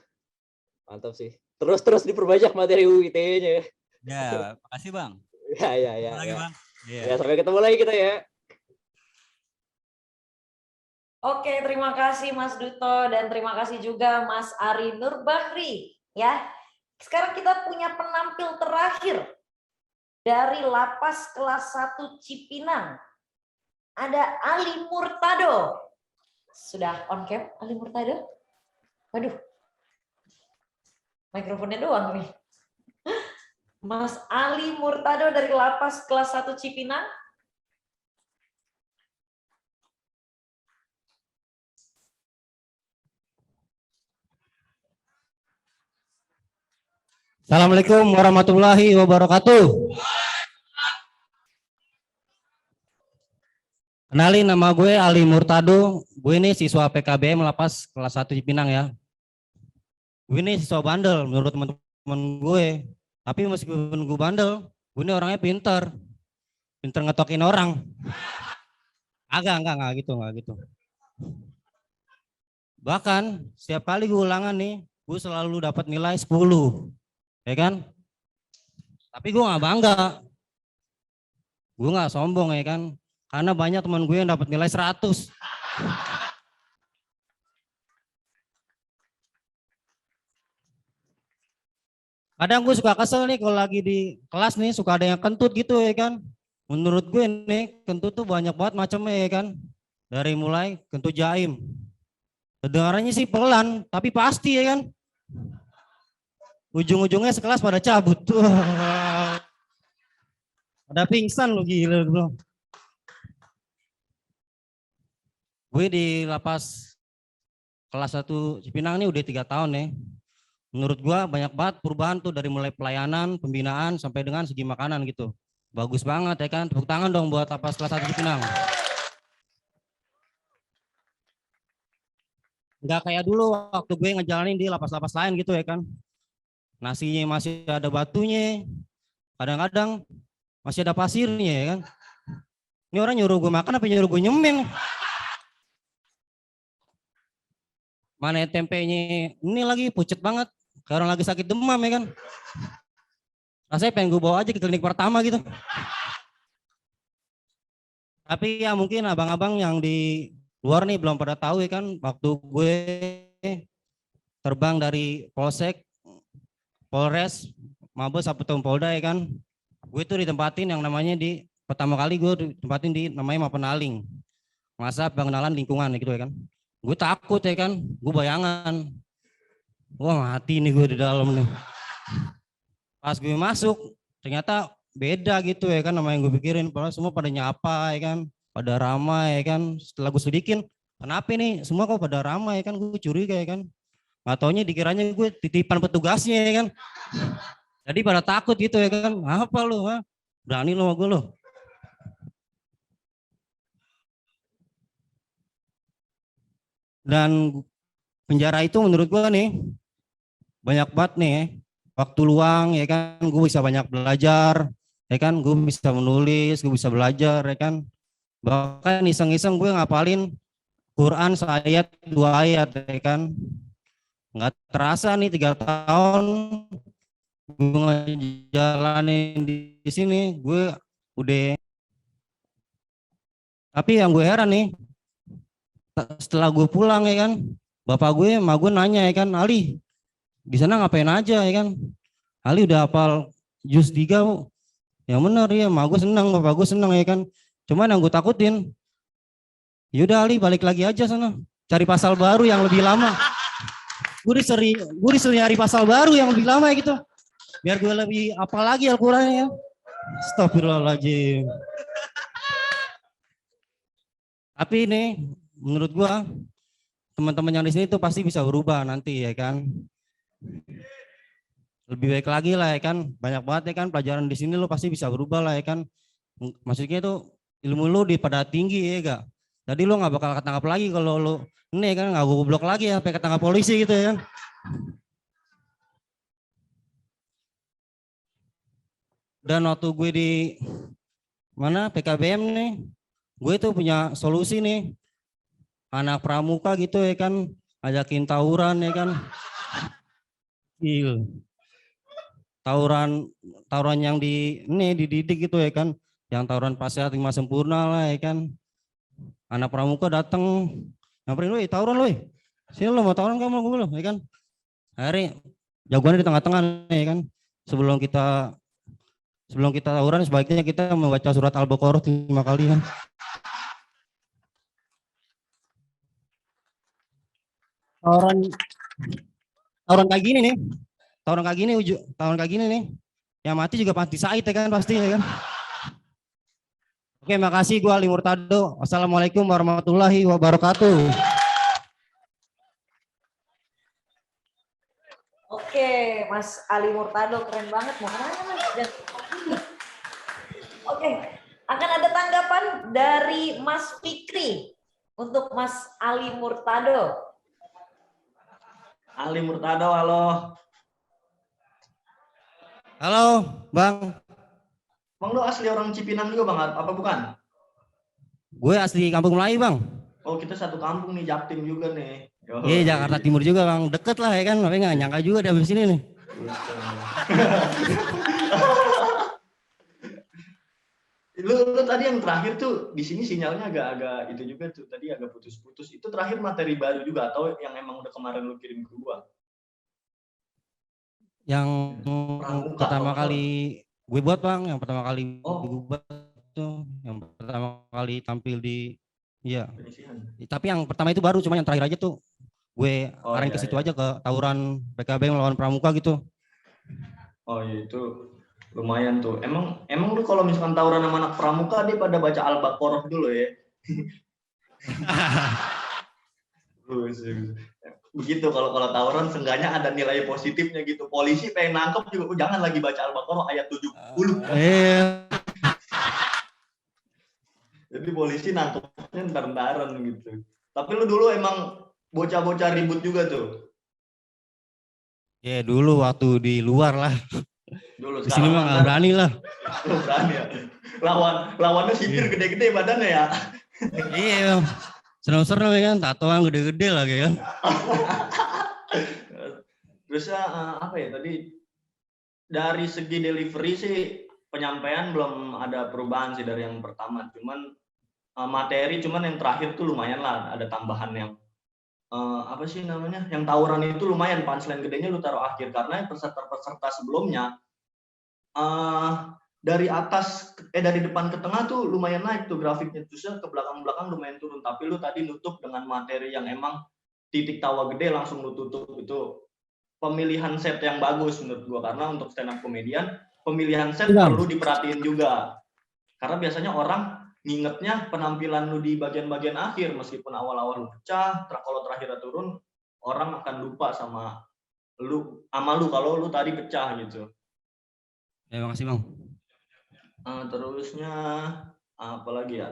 mantap sih. Terus diperbanyak materi UU ITE-nya. Ya, makasih Bang. Ya. Lagi Bang. Ya, sampai ketemu lagi kita ya. Oke, terima kasih Mas Duto dan terima kasih juga Mas Ari Nurbahri. Ya, sekarang kita punya penampil terakhir dari Lapas Kelas 1 Cipinang. Ada Ali Murtado. Sudah on cam Ali Murtado? Waduh, mikrofonnya doang nih. Mas Ali Murtado dari Lapas Kelas 1 Cipinang. Assalamualaikum warahmatullahi wabarakatuh. Kenalin, nama gue Ali Murtado. Gue ini siswa PKBM Lapas kelas 1 Cipinang ya. Gue ini siswa bandel menurut teman-teman gue. Tapi meskipun gue bandel, gue ini orangnya pinter. Pinter ngetokin orang. Enggak gitu. Bahkan setiap kali gue ulangan nih, gue selalu dapat nilai 10. Ya kan? Tapi gue nggak bangga. Gue nggak sombong ya kan? Karena banyak teman gue yang dapat nilai 100. Kadang gue suka kesel nih kalau lagi di kelas nih suka ada yang kentut gitu ya kan. Menurut gue nih kentut tuh banyak banget macamnya ya kan. Dari mulai kentut jaim. Kedengarannya sih pelan tapi pasti ya kan. Ujung-ujungnya sekelas pada cabut. Ada pingsan lo, gila bro. Gue di Lapas kelas 1 Cipinang ini udah 3 tahun ya. Menurut gue banyak banget perubahan tuh dari mulai pelayanan, pembinaan sampai dengan segi makanan gitu. Bagus banget ya kan. Tepuk tangan dong buat Lapas kelas 1 Cipinang. Enggak kayak dulu waktu gue ngejalanin di lapas-lapas lain gitu ya kan. Nasinya masih ada batunya. Kadang-kadang masih ada pasirnya ya kan. Ini orang nyuruh gue makan apa nyuruh gue nyemil. Mana tempenya ini lagi pucet banget. Kayak orang lagi sakit demam ya kan. Rasanya pengen gue bawa aja ke klinik pertama gitu. Tapi ya mungkin abang-abang yang di luar nih belum pada tahu ya kan. Waktu gue terbang dari Polsek, Polres, Mabes, Saputong Polda ya kan. Gue tuh ditempatin yang namanya pertama kali gue ditempatin di namanya Mapenaling. Masa pengenalan lingkungan gitu ya kan. Gue takut ya kan, gue bayangan. Wah mati nih gue di dalam nih. Pas gue masuk, ternyata beda gitu ya kan sama yang gue pikirin. Padahal semua pada nyapa ya kan. pada ramai ya kan. Setelah gue selidikin, kenapa nih semua kok pada ramai ya kan, gue curiga ya kan. Nggak taunya dikiranya gue titipan petugasnya ya kan. Jadi pada takut gitu ya kan, apa lu, ha? Berani lu sama gue lu. Dan penjara itu menurut gue nih, banyak banget nih ya, waktu luang ya kan, gue bisa banyak belajar, ya kan, gue bisa menulis, gue bisa belajar ya kan. Bahkan iseng-iseng gue ngapalin Quran seayat 2 ayat ya kan. Nggak terasa nih 3 tahun gue ngejalanin di sini, gue udah. Tapi yang gue heran nih, setelah gue pulang ya kan, bapak gue sama gue nanya ya kan, Ali di sana ngapain aja ya kan. Ali udah hafal juz 3. Yang bener ya, sama gue senang, bapak gue senang ya kan. Cuman yang gue takutin, yaudah Ali balik lagi aja sana, cari pasal baru yang lebih lama. Gue disuruh nyari pasal baru yang lebih lama gitu, biar gue lebih hafal lagi Al-Qurannya ya. Astagfirullahaladzim. Tapi ini menurut gua teman-teman yang di sini tuh pasti bisa berubah nanti ya kan. Lebih baik lagi lah ya kan. Banyak banget ya kan pelajaran di sini lo pasti bisa berubah lah ya kan. Maksudnya tuh ilmu lo di pada tinggi ya gak. Jadi lo nggak bakal ketangkap lagi kalau lo ini kan, nggak goblok lagi ya sampai ketangkap polisi gitu ya kan. Dan waktu gue di mana PKBM nih, gue tuh punya solusi nih. Anak pramuka gitu ya kan, ajakin tawuran ya kan. Tawuran yang dididik gitu ya kan, yang tawuran Pasiat 5 sempurna lah ya kan. Anak pramuka datang, nyamperin, "Woi, tawuran woi. Sini lo mau tawuran kamu gue lo," ya kan. Akhirnya jagoannya di tengah-tengah ya kan. Sebelum kita tawuran sebaiknya kita membaca surat Al-Baqarah 5 kali kan. Tawuran kayak gini nih. Tawuran kayak gini nih. Yang mati juga mati Said ya kan pasti ya kan. Oke, makasih, gue Ali Murtado. Wassalamualaikum warahmatullahi wabarakatuh. Oke, Mas Ali Murtado keren banget. Mau kemana Mas? Oke, akan ada tanggapan dari Mas Fikri untuk Mas Ali Murtado. Ali Murtado, halo. Halo, Bang. Bang, lu asli orang Cipinang juga, Bang? Apa bukan? Gue asli Kampung Melayu, Bang. Oh, kita satu kampung nih, Jaktim juga nih. Iya, Jakarta Timur juga, Bang. Deket lah ya kan, tapi nggak nyangka juga dari sini nih. Lu tadi yang terakhir tuh di sini sinyalnya agak itu juga tuh, tadi agak putus-putus. Itu terakhir materi baru juga atau yang emang udah kemarin lu kirim ke gua? Yang Pramuka, pertama kalau kali gue buat, Bang, yang pertama kali Oh. gue buat tuh, yang pertama kali tampil di, iya. Penyisihan. Tapi yang pertama itu baru, cuma yang terakhir aja tuh gue Oh, arahin iya, ke situ iya. aja, ke tawuran PKB melawan Pramuka gitu. Oh, itu lumayan tuh. Emang lu kalau misalkan tawuran sama anak pramuka dia pada baca Al-Baqarah dulu ya. Begitu kalau tawuran seenggaknya ada nilai positifnya gitu. Polisi pengen nangkep juga, jangan lagi baca Al-Baqarah ayat 70. Jadi polisi nangkepnya ntar-ntaran gitu. Tapi lu dulu emang bocah-bocah ribut juga tuh. Ya dulu waktu di luar lah. Dulu Di sini mah nggak berani lah. Lu berani ya. Lawannya sipir gede-gede badannya ya. Iya, serem-serem ya kan, tatoan gede-gede lagi kan. Terus apa ya tadi, dari segi delivery sih penyampaian belum ada perubahan sih dari yang pertama, cuman materi cuman yang terakhir tuh lumayan lah, ada tambahan yang apa sih namanya, yang tawuran itu lumayan, punchline gedenya lu taruh akhir karena peserta-peserta sebelumnya dari depan ke tengah tuh lumayan naik tuh grafiknya, terusnya ke belakang lumayan turun, tapi lu tadi nutup dengan materi yang emang titik tawa gede langsung lu tutup. Itu pemilihan set yang bagus menurut gua, karena untuk stand up komedian pemilihan set perlu diperhatiin juga, karena biasanya orang ngingetnya penampilan lu di bagian-bagian akhir, meskipun awal-awal lu pecah, kalau terakhir turun, orang akan lupa sama lu kalau lu tadi pecah gitu. Ya, makasih Bang. Terusnya apa lagi ya?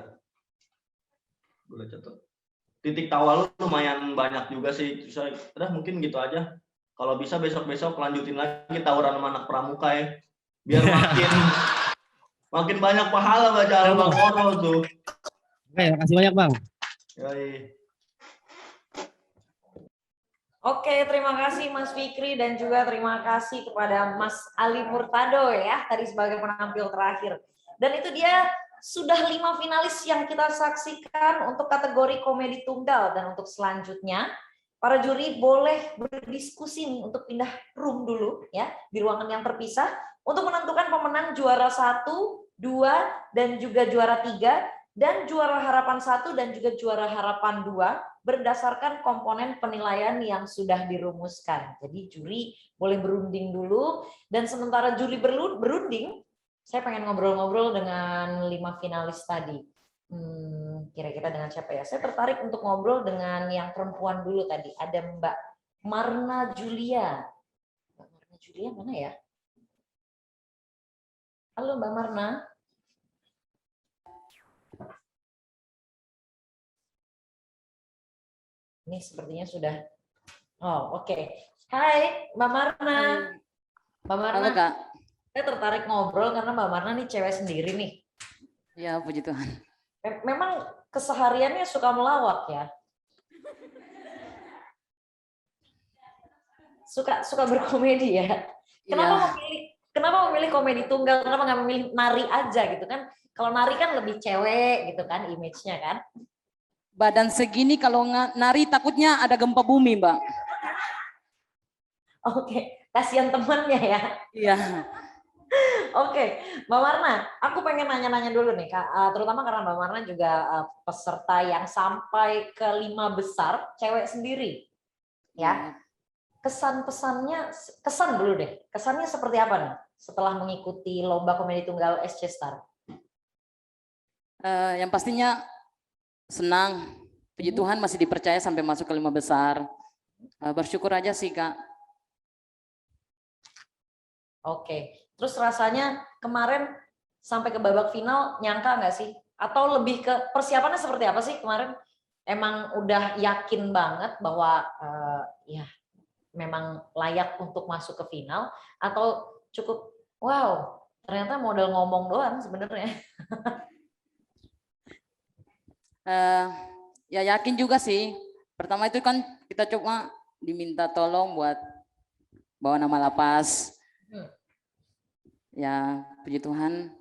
Boleh catat. Titik tawa lu lumayan banyak juga sih. Udah mungkin gitu aja. Kalau bisa besok-besok lanjutin lagi tawuran sama anak pramuka ya. Biar makin banyak pahala baca Al-Baqarah tuh. Oke, makasih banyak Bang. Yoi. Oke, terima kasih Mas Fikri dan juga terima kasih kepada Mas Ali Murtado ya tadi sebagai penampil terakhir. Dan itu dia sudah 5 finalis yang kita saksikan untuk kategori komedi tunggal, dan untuk selanjutnya para juri boleh berdiskusi nih untuk pindah room dulu ya di ruangan yang terpisah untuk menentukan pemenang juara 1, 2 dan juga juara 3 dan juara harapan 1 dan juga juara harapan 2 berdasarkan komponen penilaian yang sudah dirumuskan. Jadi juri boleh berunding dulu, dan sementara juri berunding, saya pengen ngobrol-ngobrol dengan 5 finalis tadi. Kira-kira dengan siapa ya? Saya tertarik untuk ngobrol dengan yang perempuan dulu tadi. Ada Mbak Marna Julia. Mbak Marna Julia mana ya? Halo Mbak Marna. Ini sepertinya sudah. Oh, oke. Hai, Mbak Marna. Mbak Marna. Halo Kak. Saya tertarik ngobrol karena Mbak Marna nih cewek sendiri nih. Ya, puji Tuhan. Memang kesehariannya suka melawak ya. Suka berkomedi ya. Kenapa memilih komedi tunggal? Kenapa nggak memilih nari aja gitu kan? Kalau nari kan lebih cewek gitu kan image-nya kan. Badan segini kalau nari takutnya ada gempa bumi, Mbak. Oke, kasihan temannya ya. Iya. Oke, Mbak Marna, aku pengen nanya-nanya dulu nih, Kak, terutama karena Mbak Marna juga peserta yang sampai ke 5 besar, cewek sendiri, ya. Kesan dulu deh, kesannya seperti apa nih setelah mengikuti lomba komedi tunggal SC Star? Yang pastinya senang, puji Tuhan masih dipercaya sampai masuk ke 5 besar. Bersyukur aja sih Kak. Oke, terus rasanya kemarin sampai ke babak final nyangka nggak sih? Atau lebih ke persiapannya seperti apa sih kemarin? Emang udah yakin banget bahwa ya memang layak untuk masuk ke final? Atau cukup wow ternyata modal ngomong doang sebenarnya? Ya yakin juga sih. Pertama itu kan kita coba diminta tolong buat bawa nama lapas. Ya puji Tuhan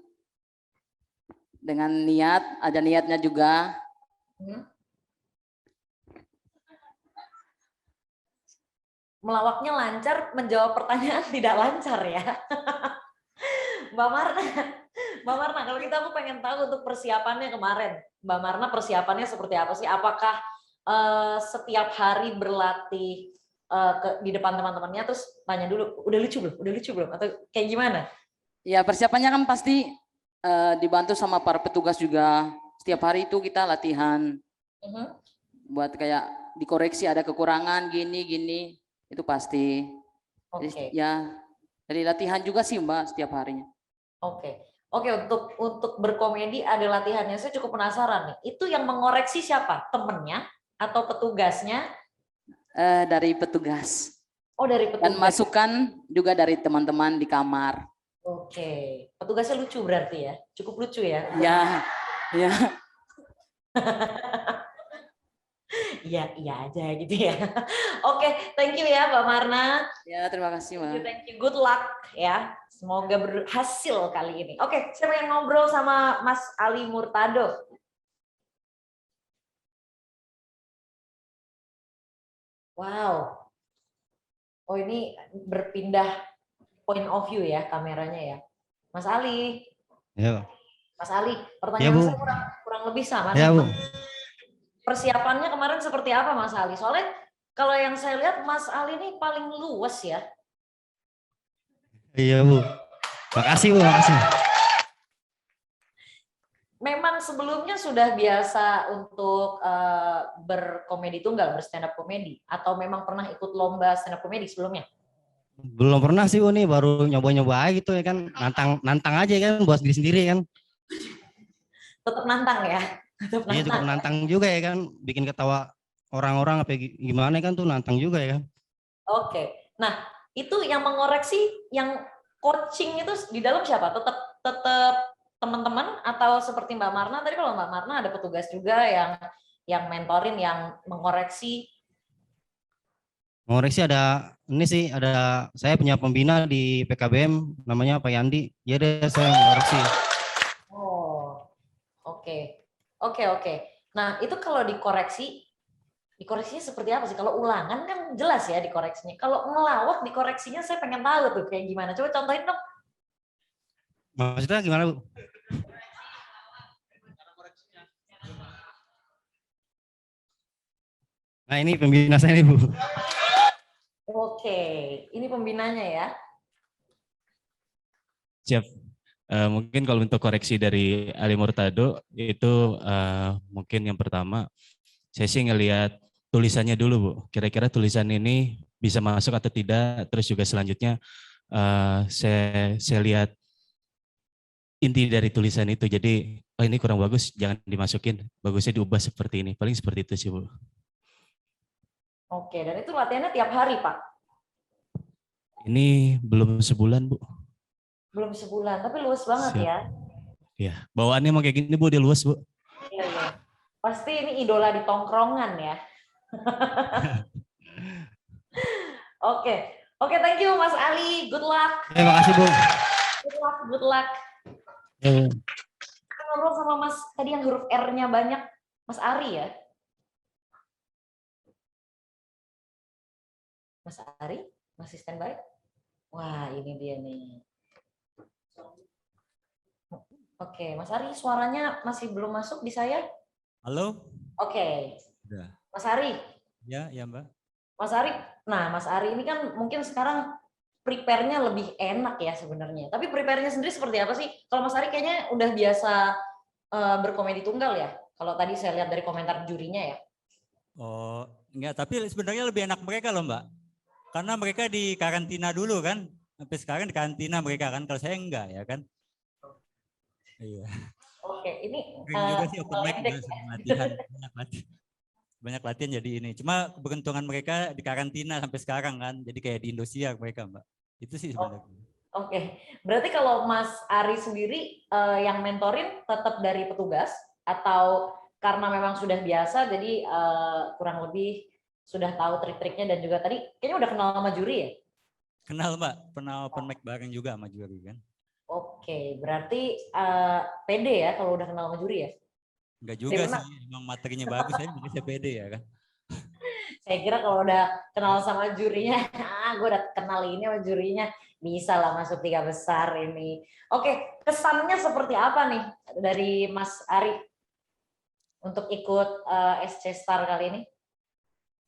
dengan niat, ada niatnya juga. Melawaknya lancar, menjawab pertanyaan tidak lancar ya. Mbak Marna, kalau kita aku pengen tahu untuk persiapannya kemarin. Mbak Marna persiapannya seperti apa sih? Apakah setiap hari berlatih di depan teman-temannya terus tanya dulu, udah lucu belum? Atau kayak gimana? Ya persiapannya kan pasti dibantu sama para petugas juga. Setiap hari itu kita latihan. Buat kayak dikoreksi ada kekurangan gini, itu pasti. Oke. Ya dari latihan juga sih Mbak setiap harinya. Oke, untuk berkomedi ada latihannya. Saya cukup penasaran nih. Itu yang mengoreksi siapa? Temennya atau petugasnya? Dari petugas. Oh, dari petugas. Dan masukan juga dari teman-teman di kamar. Oke, petugasnya lucu berarti ya? Cukup lucu ya? Ya. Iya aja gitu ya. Oke, thank you ya Mbak Marna. Ya, terima kasih Mbak. Thank you, good luck ya. Semoga berhasil kali ini. Oke, saya pengen ngobrol sama Mas Ali Murtado. Wow. Oh ini berpindah point of view ya kameranya ya. Mas Ali. Ya. Mas Ali, pertanyaan saya kurang lebih sama. Ya, Bu. Persiapannya kemarin seperti apa Mas Ali? Soalnya kalau yang saya lihat Mas Ali ini paling luas ya. Iya Bu. Makasih Bu, makasih. memang sebelumnya sudah biasa untuk berkomedi tunggal, berstand up komedi, atau memang pernah ikut lomba stand up komedi sebelumnya? Belum pernah sih Bu nih, baru nyoba-nyoba aja gitu ya kan, nantang aja kan buat diri sendiri kan. Tetap nantang ya? Tetap Iya cukup nantang. nantang juga ya kan, bikin ketawa orang-orang apa gimana kan tuh nantang juga ya kan. Oke. Nah, itu yang mengoreksi, yang coaching itu di dalam siapa? Tetap teman-teman atau seperti Mbak Marna tadi, kalau Mbak Marna ada petugas juga yang mentorin, yang mengoreksi. Mengoreksi ada ini sih, ada saya punya pembina di PKBM namanya Pak Yandi. Ya deh saya mengoreksi. Oh, oke. Oke. Nah, itu kalau dikoreksinya seperti apa sih? Kalau ulangan kan jelas ya dikoreksinya. Kalau ngelawak dikoreksinya saya pengen tahu tuh kayak gimana. Coba contohin dong. Maksudnya gimana Bu? Nah ini pembina saya nih Bu. Oke, ini pembinanya ya. Siap. Mungkin kalau untuk koreksi dari Ali Murtado itu mungkin yang pertama saya sih ngelihat tulisannya dulu Bu. Kira-kira tulisan ini bisa masuk atau tidak. Terus juga selanjutnya saya lihat inti dari tulisan itu. Jadi oh ini kurang bagus, jangan dimasukin. Bagusnya diubah seperti ini. Paling seperti itu sih Bu. Oke, dan itu latihannya tiap hari, Pak? Ini belum sebulan Bu. Belum sebulan, tapi luas banget. Siap. Ya. Ya, bawaannya mau kayak gini Bu, dia luas Bu. Iya. Pasti ini idola di tongkrongan ya. Oke, thank you Mas Ali. Good luck. Terima kasih Bu. Good luck. Kita ngobrol sama Mas tadi yang huruf R-nya banyak, Mas Ari ya. Mas Ari, masih standby? Wah, ini dia nih. Oke, Mas Ari, suaranya masih belum masuk di saya? Halo? Oke. Udah. Mas Ari. Ya Mbak. Mas Ari, nah Mas Ari ini kan mungkin sekarang prepare-nya lebih enak ya sebenarnya. Tapi prepare-nya sendiri seperti apa sih? Kalau Mas Ari kayaknya udah biasa berkomedi tunggal ya. Kalau tadi saya lihat dari komentar jurinya ya. Oh, enggak, tapi sebenarnya lebih enak mereka loh Mbak. Karena mereka di karantina dulu kan. Sampai sekarang di karantina mereka kan. Kalau saya enggak ya kan. Iya. Oke, ini juga sih open mic latihan. Banyak latihan jadi ini. Cuma keberuntungan mereka di karantina sampai sekarang kan. Jadi kayak di Indosiar mereka Mbak. Itu sih sebenarnya. Oke. Berarti kalau Mas Ari sendiri yang mentorin tetap dari petugas atau karena memang sudah biasa jadi kurang lebih sudah tahu trik-triknya dan juga tadi kayaknya udah kenal sama juri ya? Kenal Mbak, pernah open mic bareng juga sama juri kan. Oke, berarti pede ya kalau udah kenal sama juri ya? Enggak juga sih, emang materinya bagus, saya bisa pede ya kan. Saya kira kalau udah kenal sama jurinya, gue udah kenal ini sama jurinya, bisa lah masuk 3 besar ini. Oke, kesannya seperti apa nih dari Mas Ari untuk ikut SC Star kali ini?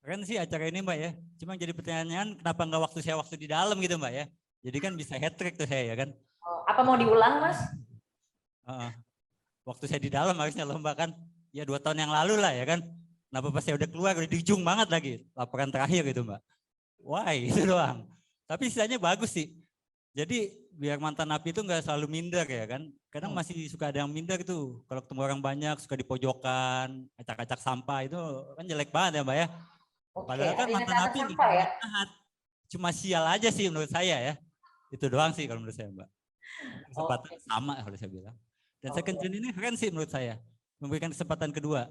Keren sih acara ini Mbak ya. Cuma jadi pertanyaan kenapa nggak waktu saya waktu di dalam gitu Mbak ya. Jadi kan bisa hat trick tuh saya ya kan. Apa mau diulang Mas? Waktu saya di dalam harusnya lomba kan. Ya 2 tahun yang lalu lah ya kan. Kenapa pas saya udah keluar udah di ujung banget lagi. Laporan terakhir gitu Mbak. Wah itu doang. Tapi sisanya bagus sih. Jadi biar mantan napi itu nggak selalu minder ya kan. Kadang masih suka ada yang minder gitu. Kalau ketemu orang banyak suka di pojokan. Acak-acak sampah itu kan jelek banget ya Mbak ya. Padahal kan mantan napi ya? Cuma sial aja sih menurut saya ya. Itu doang sih kalau menurut saya Mbak. Kesempatan sama kalau saya bilang. Dan second chance ini keren sih menurut saya. Memberikan kesempatan kedua.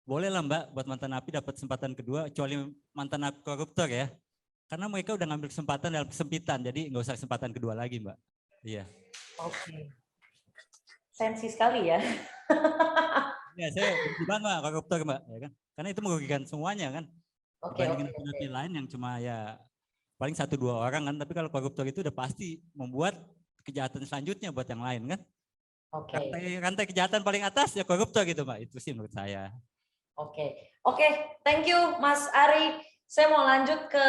Boleh lah Mbak buat mantan napi dapat kesempatan kedua. Kecuali mantan napi koruptor ya. Karena mereka udah ngambil kesempatan dalam kesempitan. Jadi nggak usah kesempatan kedua lagi Mbak. Iya. Oke. Sensi sekali ya. Ya saya benci banget Mbak koruptor Mbak. Ya kan? Karena itu merugikan semuanya kan. Dibandingin napi lain yang cuma ya paling 1-2 orang kan, tapi kalau koruptor itu udah pasti membuat kejahatan selanjutnya buat yang lain kan. Rantai kejahatan paling atas ya koruptor gitu Mbak, itu sih menurut saya. Oke, thank you Mas Ari. Saya mau lanjut ke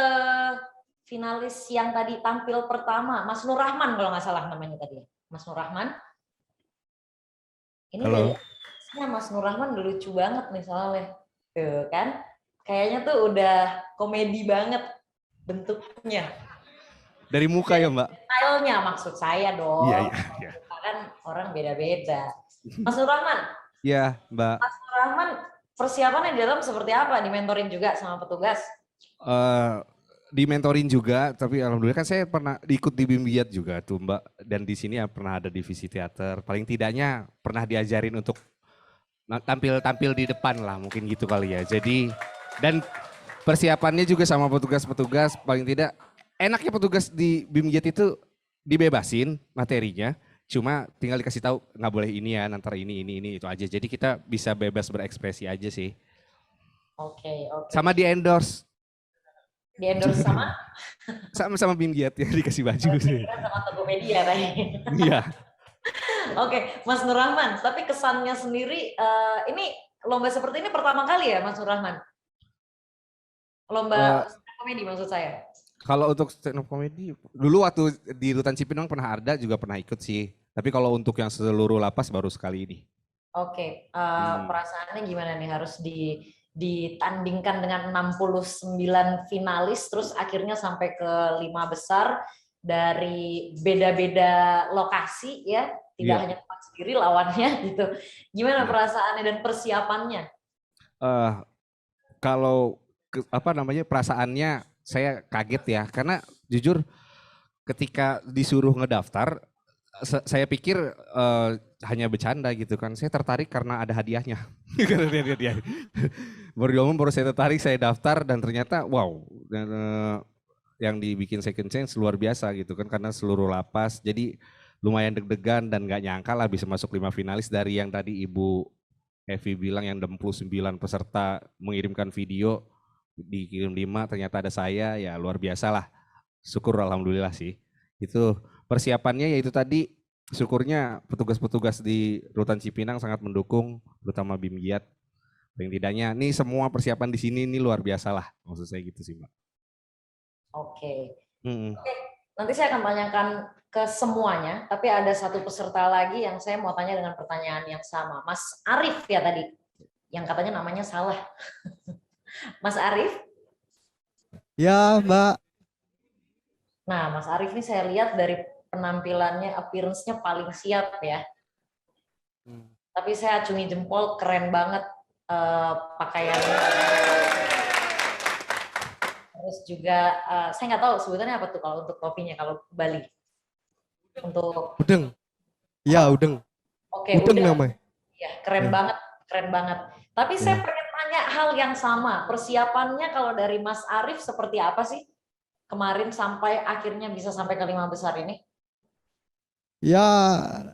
finalis yang tadi tampil pertama, Mas Nur Rahman kalau nggak salah namanya tadi. Mas Nur Rahman. Ini Halo. Nah, Mas Nur Rahman udah lucu banget nih soalnya. Tuh kan. Kayaknya tuh udah komedi banget bentuknya. Dari muka ya Mbak? Stylenya maksud saya dong. Iya, iya. Kan orang beda-beda. Mas Nur Rahman, Iya Mbak. Mas Nur Rahman persiapannya di dalam seperti apa? Dimentorin juga sama petugas? Dimentorin juga, tapi alhamdulillah kan saya pernah ikut di Bimbiat juga tuh Mbak, dan di sini ya pernah ada divisi teater. Paling tidaknya pernah diajarin untuk tampil di depan lah, mungkin gitu kali ya. Jadi dan persiapannya juga sama petugas-petugas, paling tidak enaknya petugas di Bimbiat itu dibebasin materinya, cuma tinggal dikasih tahu nggak boleh ini ya, nanti ini itu aja. Jadi kita bisa bebas berekspresi aja sih. Oke. Sama di endorse. Di endorse sama? Sama Bimgiat ya, dikasih baju sih. Sama Tokopedia tadi. Iya. Oke, Mas Nur Rahman, tapi kesannya sendiri ini lomba seperti ini pertama kali ya Mas Nur Rahman? Lomba komedi maksud saya. Kalau untuk stand up comedy, dulu waktu di Rutan Cipinang pernah ada, juga pernah ikut sih. Tapi kalau untuk yang seluruh lapas baru sekali ini. Oke, perasaannya gimana nih harus ditandingkan dengan 69 finalis, terus akhirnya sampai ke 5 besar dari beda-beda lokasi ya, tidak hanya tempat sendiri lawannya gitu. Gimana perasaannya dan persiapannya? Kalau perasaannya saya kaget ya, karena jujur ketika disuruh ngedaftar, saya pikir hanya bercanda gitu kan. Saya tertarik karena ada hadiahnya. Baru saya tertarik, saya daftar dan ternyata wow, yang dibikin Second Chance luar biasa gitu kan, karena seluruh lapas. Jadi lumayan deg-degan dan nggak nyangka lah bisa masuk 5 finalis. Dari yang tadi Ibu Evi bilang yang 69 peserta mengirimkan video, dikirim 5, ternyata ada saya, ya luar biasa lah. Syukur alhamdulillah sih. Itu persiapannya yaitu tadi, syukurnya petugas-petugas di Rutan Cipinang sangat mendukung, terutama Bimgiat. Paling tidaknya nih semua persiapan di sini ini luar biasa lah, maksud saya gitu sih Mbak. Oke, nanti saya akan tanyakan ke semuanya, tapi ada satu peserta lagi yang saya mau tanya dengan pertanyaan yang sama. Mas Arif ya tadi, yang katanya namanya salah. Mas Arif? Ya Mbak. Nah Mas Arif ini saya lihat dari penampilannya, appearance-nya paling siap ya. Tapi saya acungi jempol, keren banget pakaiannya. Terus juga saya nggak tahu sebutannya apa tuh kalau untuk topinya kalau Bali. Untuk Udeng. Ya udeng. Oke, udeng udah. namanya. Ya, keren banget. Tapi saya pengen tanya hal yang sama. Persiapannya kalau dari Mas Arif seperti apa sih? Kemarin sampai akhirnya bisa sampai ke 5 besar ini? Ya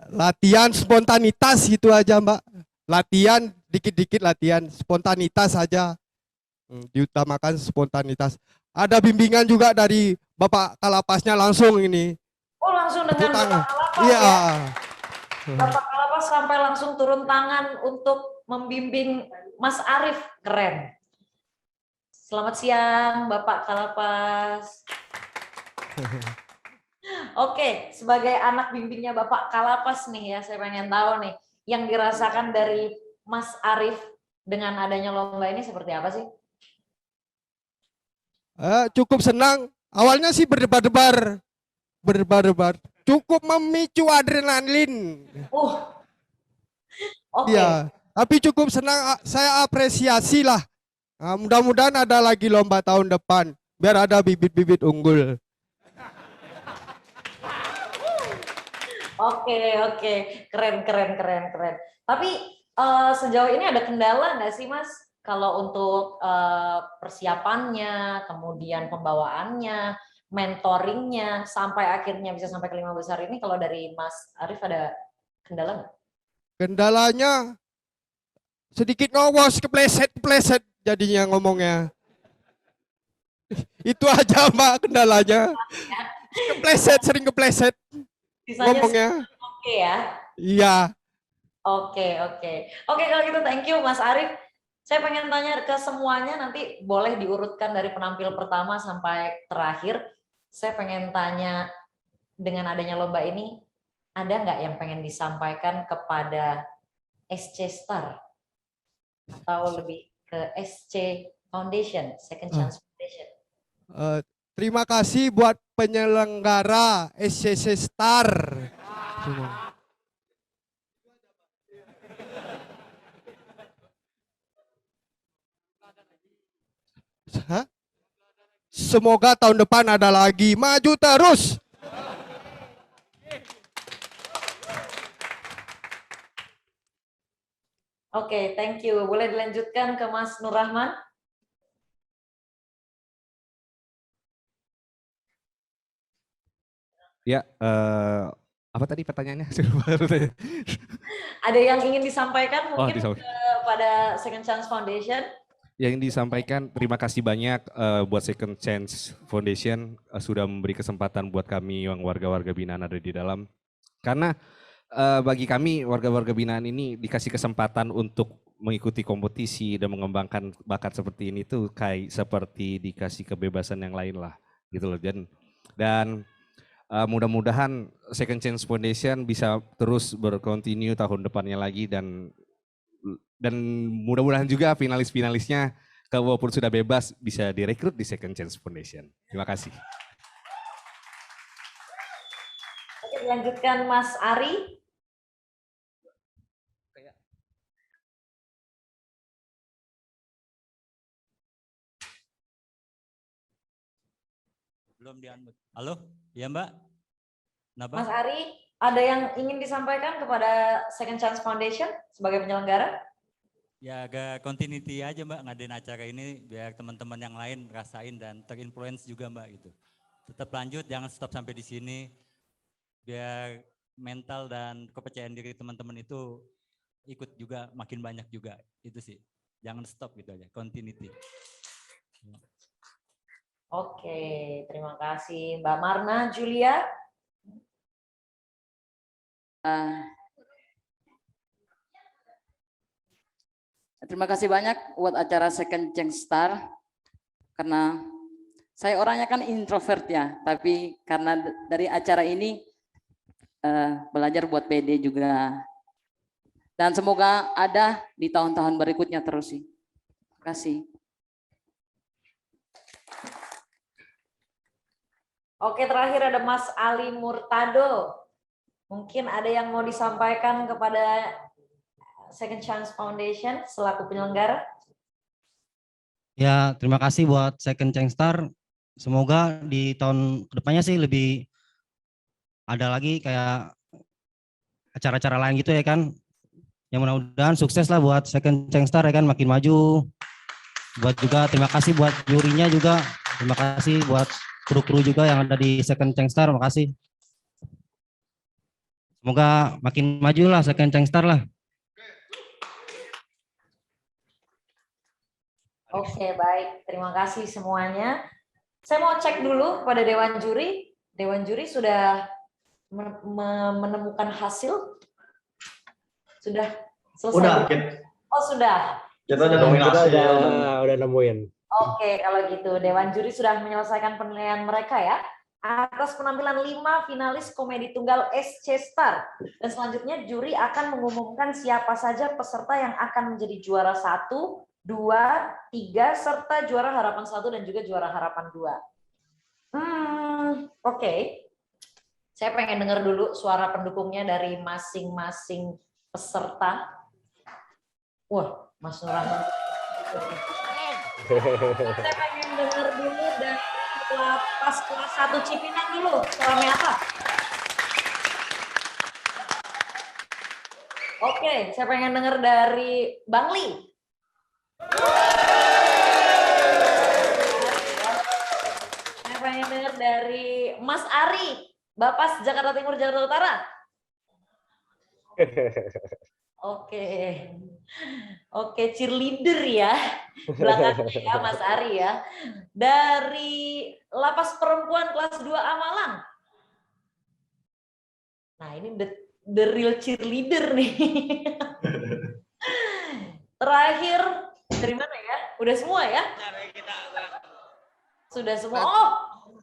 latihan spontanitas gitu aja Mbak. Latihan dikit-dikit, latihan spontanitas aja. Diutamakan spontanitas. Ada bimbingan juga dari Bapak Kalapasnya langsung ini. Oh langsung dengan Bapak Kalapas ya? Bapak Kalapas sampai langsung turun tangan untuk membimbing Mas Arif, keren. Selamat siang Bapak Kalapas. Oke, sebagai anak bimbingnya Bapak Kalapas nih ya, saya pengen tahu nih, yang dirasakan dari Mas Arif dengan adanya lomba ini seperti apa sih? Cukup senang. Awalnya sih berdebar-debar. Cukup memicu adrenalin. Oke. Ya, tapi cukup senang. Saya apresiasi lah. Mudah-mudahan ada lagi lomba tahun depan, biar ada bibit-bibit unggul. Oke, keren. Tapi sejauh ini ada kendala nggak sih Mas? Kalau untuk persiapannya, kemudian pembawaannya, mentoringnya, sampai akhirnya bisa sampai ke 5 besar ini, kalau dari Mas Arif ada kendala nggak? Kendalanya sedikit ngowos, kepleset jadinya ngomongnya. Itu aja Mbak kendalanya. Sering kepleset. Sisanya ngomongnya. Oke ya. Iya. Oke, kalau gitu thank you Mas Arif. Saya pengen tanya ke semuanya, nanti boleh diurutkan dari penampil pertama sampai terakhir. Saya pengen tanya, dengan adanya lomba ini, ada nggak yang pengen disampaikan kepada SC Star atau lebih ke SC Foundation, Second Chance Foundation? Terima kasih buat penyelenggara SCC Star. Hah? Semoga tahun depan ada lagi. Maju terus. Oke, thank you. Boleh dilanjutkan ke Mas Nur Rahman? Ya, apa tadi pertanyaannya? Ada yang ingin disampaikan mungkin disampaikan. kepada Second Chance Foundation? Yang ingin disampaikan, terima kasih banyak buat Second Chance Foundation sudah memberi kesempatan buat kami yang warga-warga binaan ada di dalam. Karena bagi kami warga-warga binaan ini dikasih kesempatan untuk mengikuti kompetisi dan mengembangkan bakat seperti ini tuh kayak seperti dikasih kebebasan yang lain lah gitu loh. Dan mudah-mudahan Second Chance Foundation bisa terus berkontinu tahun depannya lagi dan mudah-mudahan juga finalis-finalisnya walaupun sudah bebas bisa direkrut di Second Chance Foundation. Terima kasih. Oke, dilanjutkan Mas Ari. Belum di-unmute. Halo? Iya Mbak? Kenapa? Mas Ari, ada yang ingin disampaikan kepada Second Chance Foundation sebagai penyelenggara? Ya agak continuity aja Mbak ngadain acara ini biar teman-teman yang lain rasain dan terinfluence juga Mbak gitu. Tetap lanjut, jangan stop sampai di sini. Biar mental dan kepercayaan diri teman-teman itu ikut juga makin banyak juga. Itu sih. Jangan stop gitu aja, continuity. Oke, terima kasih Mbak Marna Julia. Terima kasih banyak buat acara Second Chance Star, karena saya orangnya kan introvert ya, tapi karena dari acara ini belajar buat pede juga. Dan semoga ada di tahun-tahun berikutnya terus sih. Terima kasih. Oke, terakhir ada Mas Ali Murtado. Mungkin ada yang mau disampaikan kepada Second Chance Foundation selaku penyelenggara? Ya, terima kasih buat Second Chance Star. Semoga di tahun kedepannya sih lebih ada lagi kayak acara-acara lain gitu ya kan. Yang mudah-mudahan sukses lah buat Second Chance Star ya kan, makin maju. Buat juga terima kasih buat jurinya juga. Terima kasih buat kru-kru juga yang ada di Second Chance Star. Terima kasih. Semoga makin maju lah Second Chance Star lah. Oke, baik. Terima kasih semuanya. Saya mau cek dulu pada Dewan Juri. Dewan Juri sudah menemukan hasil? Sudah selesai? Udah. Oh, sudah. Kita udah nemuin hasil. Udah nemuin. Oke, kalau gitu Dewan Juri sudah menyelesaikan penilaian mereka ya. Atas penampilan 5 finalis komedi tunggal SC Star. Dan selanjutnya juri akan mengumumkan siapa saja peserta yang akan menjadi juara 1, 2, 3, serta juara harapan 1 dan juga juara harapan 2. Oke. Saya pengen dengar dulu suara pendukungnya dari masing-masing peserta. Wah, Mas Nurahman. Saya pengen dengar dulu dari lapas kelas 1 Cipinang dulu. Suaranya apa? Oke, saya pengen dengar dari Bang Li. Saya pengen dengar dari Mas Ari, Bapas Jakarta Timur, Jakarta Utara. Oke, cheerleader ya, belakangnya ya Mas Ari ya. Dari Lapas Perempuan kelas 2A Malang. Nah ini the real cheerleader nih. Terakhir, dari mana ya? Udah semua ya? Sudah semua. Oh,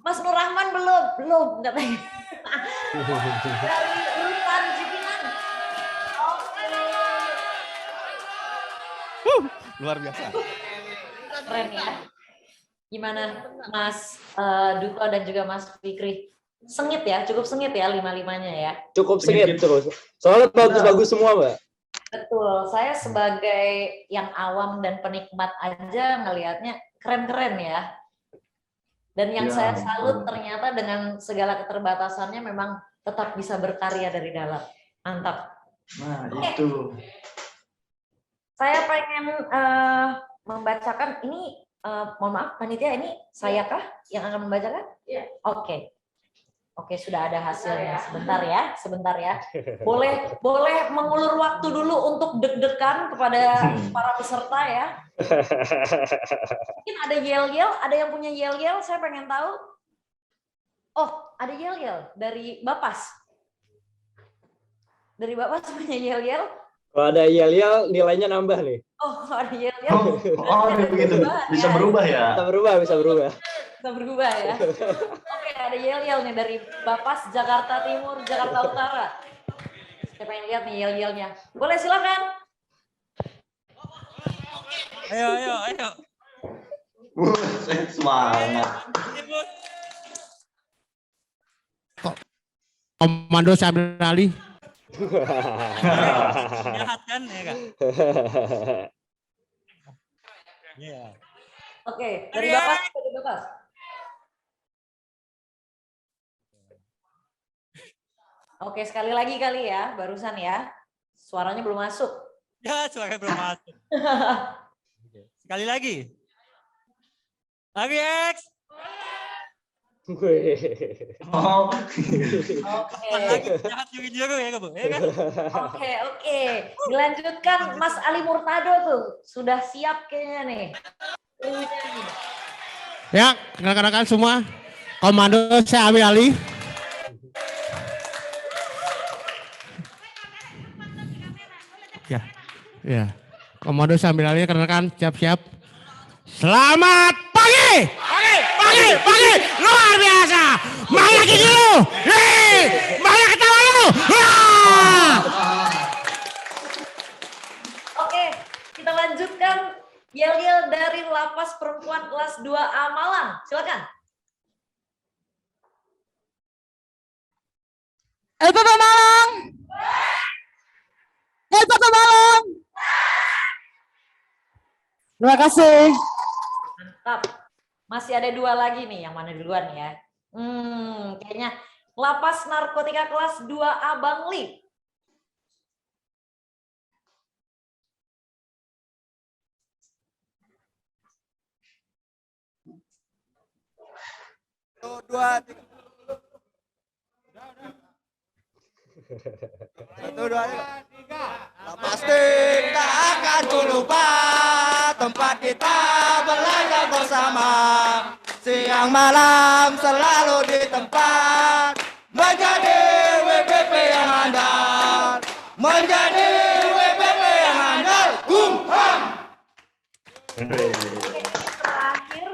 Mas Nur Rahman belum katanya. Dari Rutan Cipinang. Oke. Luar biasa. Keren ya. Gimana Mas Duto dan juga Mas Fikri? Sengit ya, cukup sengit ya lima-limanya ya. Cukup sengit terus. Soalnya bagus-bagus semua, Mbak. Betul, saya sebagai yang awam dan penikmat aja ngelihatnya keren-keren ya. Dan yang saya salut ternyata dengan segala keterbatasannya memang tetap bisa berkarya dari dalam. Mantap. Nah, itu. Saya pengen membacakan ini, mohon maaf panitia, ini saya kah yang akan membacakan? Iya. Oke, sudah ada hasilnya. Sebentar ya. Boleh mengulur waktu dulu untuk deg-degan kepada para peserta ya. Mungkin ada yel-yel, ada yang punya yel-yel, saya pengen tahu. Oh, ada yel-yel dari Bapas. Dari Bapas punya yel-yel. Kalau ada yel-yel nilainya nambah nih. Oh, ada yel-yel. Begitu. Bisa berubah ya? Bisa berubah. Kita berubah ya. Oke, ada yel-yel nih dari Bapas Jakarta Timur, Jakarta Utara. Saya pengen lihat nih yel-yelnya. Boleh silakan. Ayo. Semangat. Komando Syamil Ali. Jahat kan ya Kak? Iya. Oke, dari Bapas. Oke, sekali lagi kali ya, barusan ya. Suaranya belum masuk. Ya, suaranya belum masuk. Sekali lagi. Lagi X. Oh. Oke. Lagi jahat juru ya, Bu. Ya kan? Oke. Dilanjutkan Mas Ali Murtado tuh. Sudah siap kayaknya nih. Ya, rekan-rekan semua. Komando saya Amir Ali. Ya. Komando Syamil Ali, rekan-rekan siap-siap. Selamat pagi. Pagi. Luar biasa. Mana lagi dulu? Mana ketawa lu? Oke, kita lanjutkan yel-yel dari Lapas Perempuan kelas 2A Malang. Silakan. LPP Malang. LPP Malang. Terima kasih. Mantap. Masih ada dua lagi nih, yang mana duluan ya? Kayaknya Lapas Narkotika kelas 2A Bangli. Dua, tiga. Satu, dua, tiga. Pasti tak akan ku lupa tempat kita belajar bersama. Siang malam selalu di tempat menjadi WPP yang andal. Menjadi WPP yang andal. Kumham. Terakhir,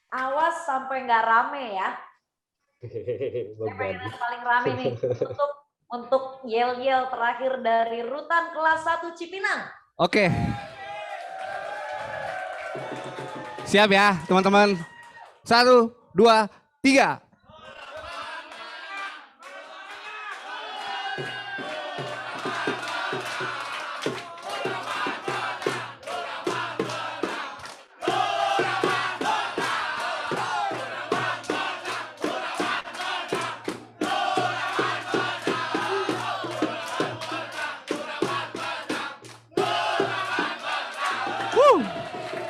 awas sampai nggak rame ya. Saya pengen yang paling rame nih untuk yel-yel terakhir dari Rutan kelas 1 Cipinang. Oke. Siap ya teman-teman. 1, 2, 3.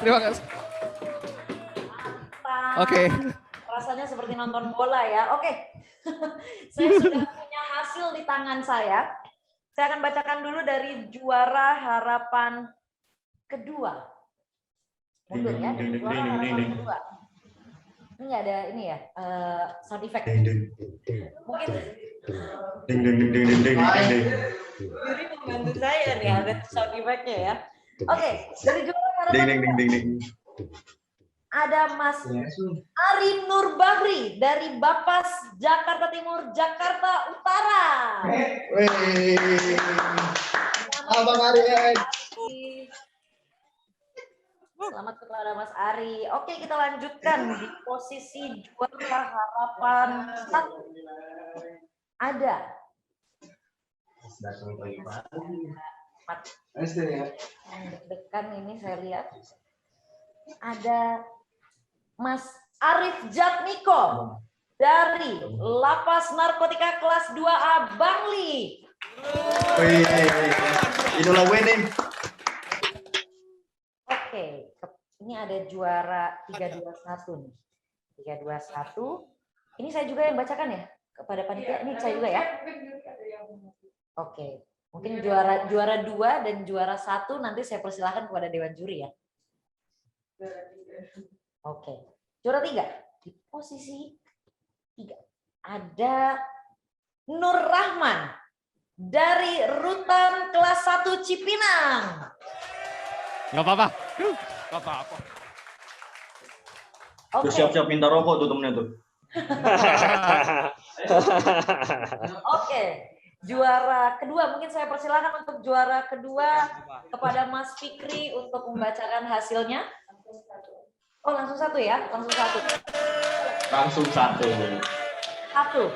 Terima kasih. Oke. Rasanya seperti nonton bola ya. Oke. Saya sudah punya hasil di tangan saya. Saya akan bacakan dulu dari juara harapan kedua. Mundur ya. Juara harapan kedua. Ini nggak ada ini ya, sound effect. Mungkin Yuri membantu saya nih, ada sound effect-nya ya. Oke, dari juara harapan ada Mas Ari Nur Bahri dari Bapas Jakarta Timur, Jakarta Utara. Abang Ari. Selamat kepada Mas Ari. Oke, kita lanjutkan di posisi juara harapan 1. Ada deg-degan ini saya lihat. Ada Mas Arif Jatmiko dari Lapas Narkotika kelas 2A Bangli. Wih, idola gue nih. Oke, ini ada juara 321 nih. 321. Ini saya juga yang bacakan ya kepada panitia. Ini saya juga ya. Oke, mungkin juara 2 dan juara 1 nanti saya persilahkan kepada dewan juri ya. Oke, juara 3 di posisi 3 ada Nur Rahman dari Rutan kelas 1 Cipinang. Nggak apa-apa. Nggak apa-apa. Oke. Tuh siap-siap minta rokok tuh temennya tuh. Oke, juara kedua mungkin saya persilakan untuk juara kedua kepada Mas Fikri untuk membacakan hasilnya. Oh, langsung 1 ya, langsung 1. Langsung 1. 1.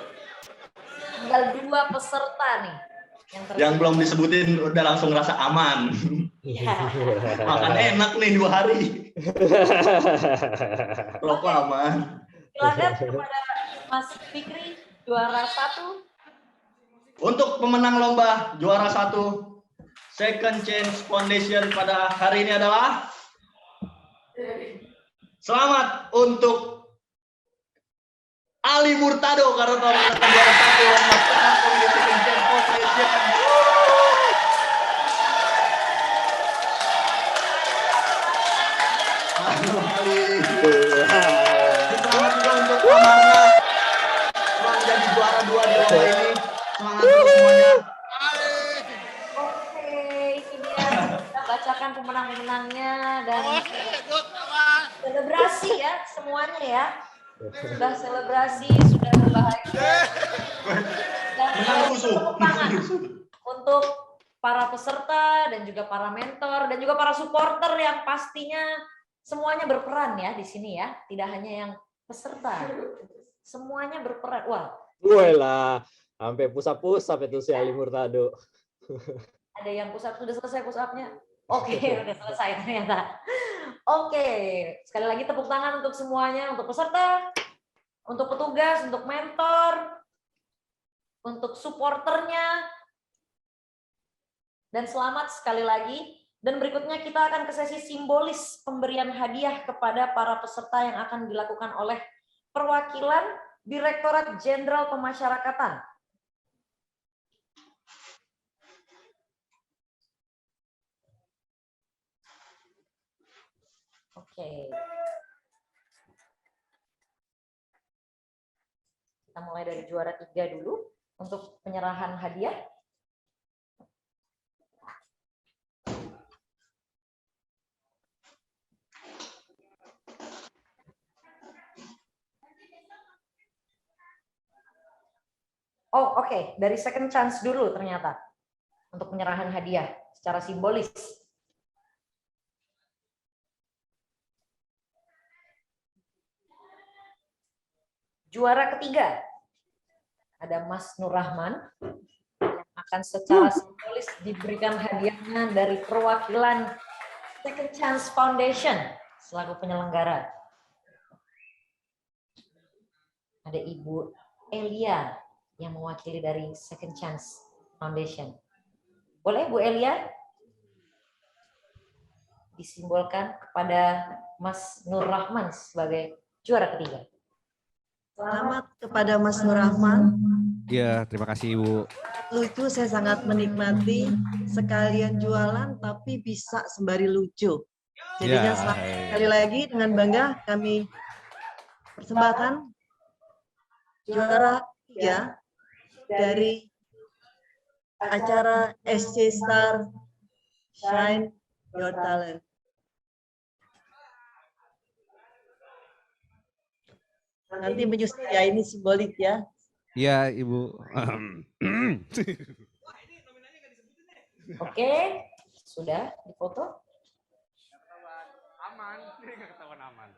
Tinggal 2 peserta nih Yang belum disebutin udah langsung ngerasa aman. Iya. Makan enak nih 2 hari. Rokok aman. Silakan kepada Mas Fikri juara 1. Untuk pemenang lomba juara 1 Second Chance Foundation pada hari ini adalah selamat untuk Ali Murtado karena telah mendapatkan juara 1 lomba pemenang Second Chance Foundation. Selamat juga untuk Amarna telah menjadi juara 2 di lomba ini. Semangat terus semuanya. Oke, ini dia kita bacakan pemenang-pemenangnya dan selebrasi ya semuanya ya. Sudah selebrasi, sudah bahagia. Dan tepuk tangan untuk para peserta dan juga para mentor dan juga para supporter yang pastinya semuanya berperan ya di sini ya. Tidak hanya yang peserta. Semuanya berperan. Wah. Gue lah, sampai pusap-pusap itu si Ali Murtado. Ada yang pusap, sudah selesai pusapnya? Oke, udah selesai ternyata. Oke, sekali lagi tepuk tangan untuk semuanya, untuk peserta, untuk petugas, untuk mentor, untuk supporternya, dan selamat sekali lagi. Dan berikutnya kita akan ke sesi simbolis pemberian hadiah kepada para peserta yang akan dilakukan oleh perwakilan Direktorat Jenderal Pemasyarakatan. Oke. Kita mulai dari juara 3 dulu untuk penyerahan hadiah. Oh, oke. Dari second chance dulu ternyata untuk penyerahan hadiah secara simbolis. Juara ketiga ada Mas Nur Rahman yang akan secara simbolis diberikan hadiahnya dari perwakilan Second Chance Foundation selaku penyelenggara. Ada Ibu Elia yang mewakili dari Second Chance Foundation. Boleh Bu Elia disimbolkan kepada Mas Nur Rahman sebagai juara ketiga. Selamat kepada Mas Nur Rahman. Iya, terima kasih Ibu. Lucu, saya sangat menikmati sekalian jualan tapi bisa sembari lucu. Jadinya sekali lagi dengan bangga kami persembahkan juara 3 dari acara SC Star Shine Your Talent. Nanti menyusul ya, ini simbolik ya. Iya, Ibu. Oke, sudah difoto. aman. Ini nggak ketahuan aman.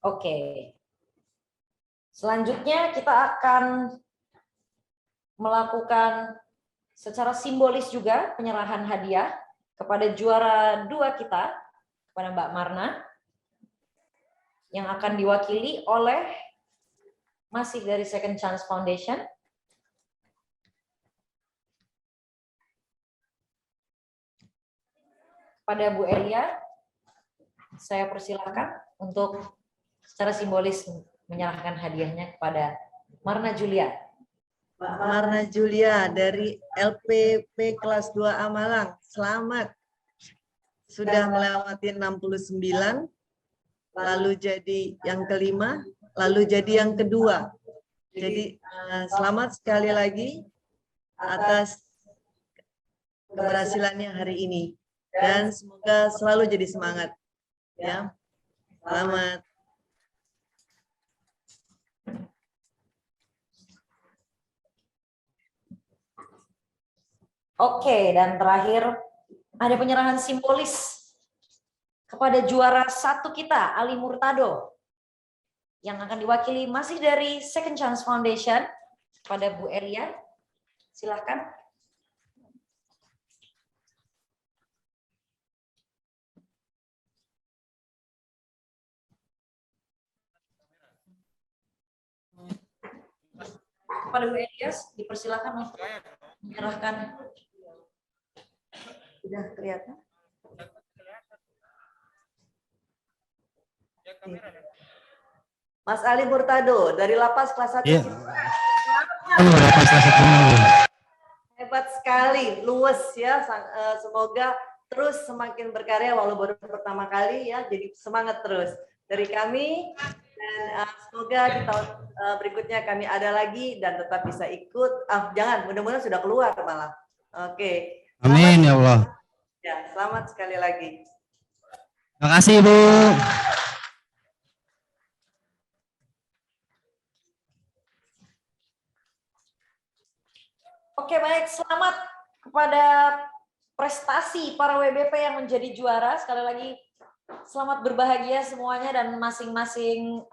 Oke. Selanjutnya kita akan melakukan secara simbolis juga penyerahan hadiah kepada juara 2 kita, kepada Mbak Marna, yang akan diwakili oleh masih dari Second Chance Foundation. Pada Bu Elia, saya persilakan untuk secara simbolis menyerahkan hadiahnya kepada Marna Julia. Mbak Marna Julia dari LPP kelas 2A Malang. Selamat. Sudah melewati 69, lalu jadi yang kelima, lalu jadi yang kedua. Jadi selamat sekali lagi atas keberhasilannya hari ini. Dan semoga selalu jadi semangat. Ya, selamat. Oke, dan terakhir ada penyerahan simbolis kepada juara 1 kita, Ali Murtado, yang akan diwakili masih dari Second Chance Foundation kepada Bu Elia. Silahkan. Kepada Bu Elias, dipersilakan untuk menyerahkan. Sudah kelihatan? Mas Ali Murtado dari Lapas kelas 1. Iya. Hebat sekali, luwes ya. Semoga terus semakin berkarya walau baru pertama kali ya. Jadi semangat terus dari kami, dan semoga di tahun berikutnya kami ada lagi dan tetap bisa ikut. Jangan, mudah-mudahan sudah keluar malah. Oke. Amin ya Allah. Ya, selamat sekali lagi. Terima kasih Bu. Oke, baik, selamat kepada prestasi para WBP yang menjadi juara. Sekali lagi selamat berbahagia semuanya, dan masing-masing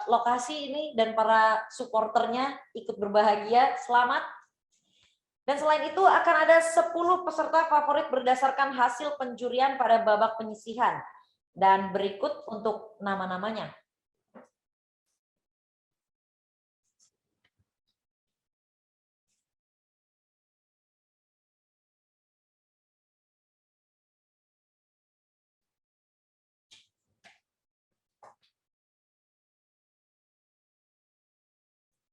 lokasi ini dan para supporternya ikut berbahagia. Selamat. Dan selain itu akan ada 10 peserta favorit berdasarkan hasil penjurian pada babak penyisihan. Dan berikut untuk nama-namanya.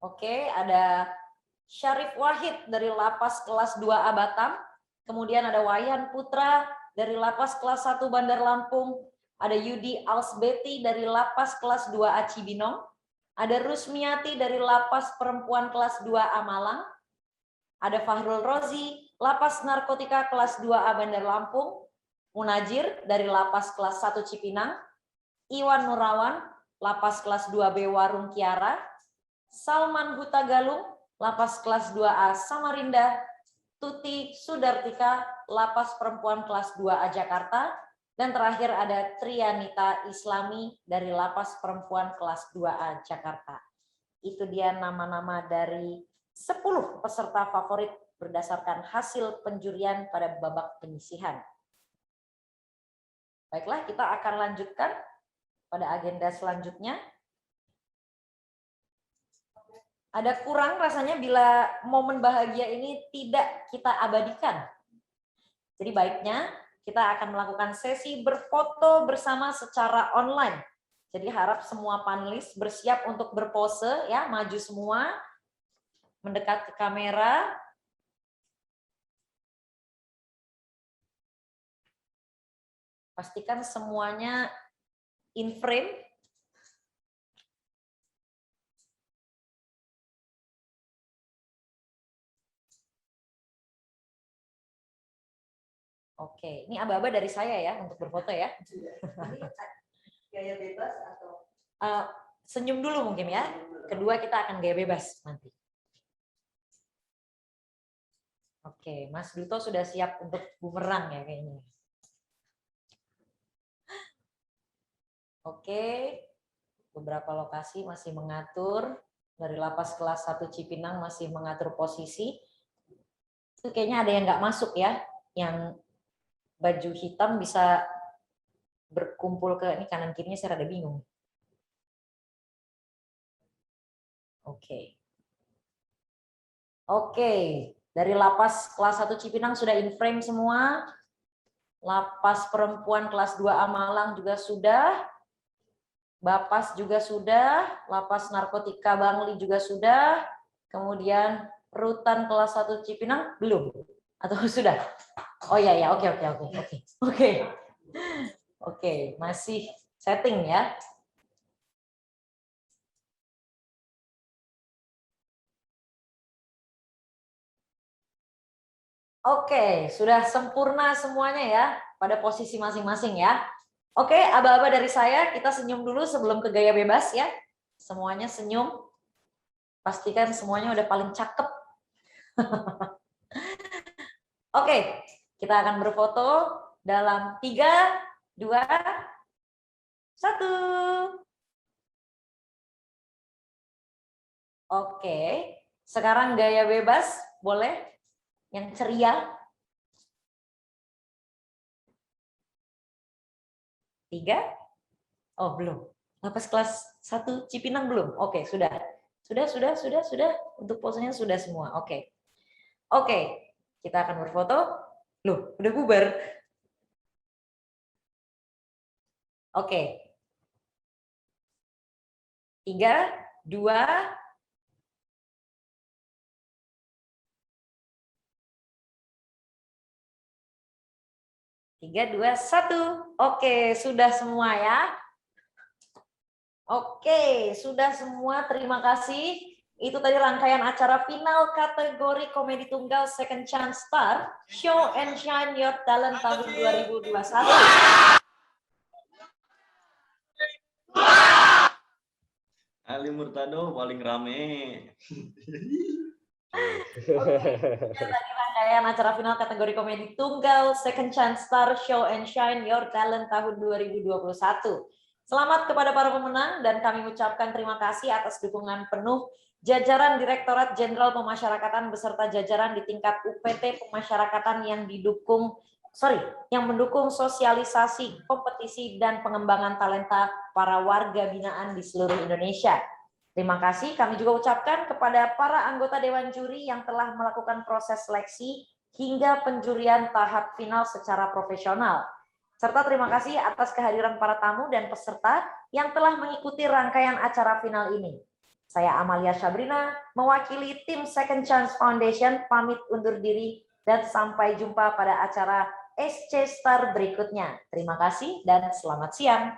Oke, ada Syarif Wahid dari Lapas kelas 2A Batam, kemudian ada Wayan Putra dari Lapas kelas 1 Bandar Lampung, ada Yudi Alsbeti dari Lapas kelas 2A Cibinong, ada Rusmiati dari Lapas Perempuan kelas 2A Malang, ada Fahrul Rozi, Lapas Narkotika kelas 2A Bandar Lampung, Munajir dari Lapas kelas 1 Cipinang, Iwan Nurawan, Lapas kelas 2B Warung Kiara, Salman Huta Galung, Lapas kelas 2A Samarinda, Tuti Sudartika, Lapas Perempuan kelas 2A Jakarta, dan terakhir ada Trianita Islami dari Lapas Perempuan kelas 2A Jakarta. Itu dia nama-nama dari 10 peserta favorit berdasarkan hasil penjurian pada babak penyisihan. Baiklah, kita akan lanjutkan pada agenda selanjutnya. Ada kurang rasanya bila momen bahagia ini tidak kita abadikan. Jadi baiknya kita akan melakukan sesi berfoto bersama secara online. Jadi harap semua panelis bersiap untuk berpose ya, maju semua, mendekat ke kamera. Pastikan semuanya in frame. Oke, ini aba-aba dari saya ya untuk berfoto ya. Gaya bebas atau? senyum dulu mungkin ya. Kedua kita akan gaya bebas nanti. Oke, Mas Duto sudah siap untuk bumerang ya kayaknya. Oke, beberapa lokasi masih mengatur. Dari lapas kelas 1 Cipinang masih mengatur posisi. Itu kayaknya ada yang nggak masuk ya. Yang baju hitam bisa berkumpul ke ini kanan kirinya, saya rada bingung. Oke. Oke, dari lapas kelas 1 Cipinang sudah in frame semua. Lapas perempuan kelas 2A Malang juga sudah. Bapas juga sudah, lapas narkotika Bangli juga sudah, kemudian rutan kelas 1 Cipinang belum atau sudah? Oh ya ya, oke, masih setting ya. Oke, sudah sempurna semuanya ya pada posisi masing-masing ya. Oke, aba-aba dari saya, kita senyum dulu sebelum ke gaya bebas ya. Semuanya senyum. Pastikan semuanya udah paling cakep. Oke, kita akan berfoto dalam 3, 2, 1. Oke, sekarang gaya bebas, boleh? Yang ceria. 3. Oh, belum. Lapas kelas 1 Cipinang belum? Oke, sudah. Sudah. Untuk posenya sudah semua. Oke. Kita akan berfoto. Loh, udah bubar. Oke. 3, 2, 3, 2, 1. Oke, sudah semua ya. Oke, sudah semua. Terima kasih. Itu tadi rangkaian acara final kategori komedi tunggal Second Chance Star Show and Shine Your Talent tahun 2021. Ali Murtado paling rame. Rangkaian acara final kategori komedi tunggal Second Chance Star Show and Shine Your Talent tahun 2021. Selamat kepada para pemenang dan kami ucapkan terima kasih atas dukungan penuh jajaran Direktorat Jenderal Pemasyarakatan beserta jajaran di tingkat UPT Pemasyarakatan yang mendukung sosialisasi, kompetisi dan pengembangan talenta para warga binaan di seluruh Indonesia. Terima kasih kami juga ucapkan kepada para anggota Dewan Juri yang telah melakukan proses seleksi hingga penjurian tahap final secara profesional. Serta terima kasih atas kehadiran para tamu dan peserta yang telah mengikuti rangkaian acara final ini. Saya Amalia Sabrina, mewakili tim Second Chance Foundation, pamit undur diri dan sampai jumpa pada acara SC Star berikutnya. Terima kasih dan selamat siang.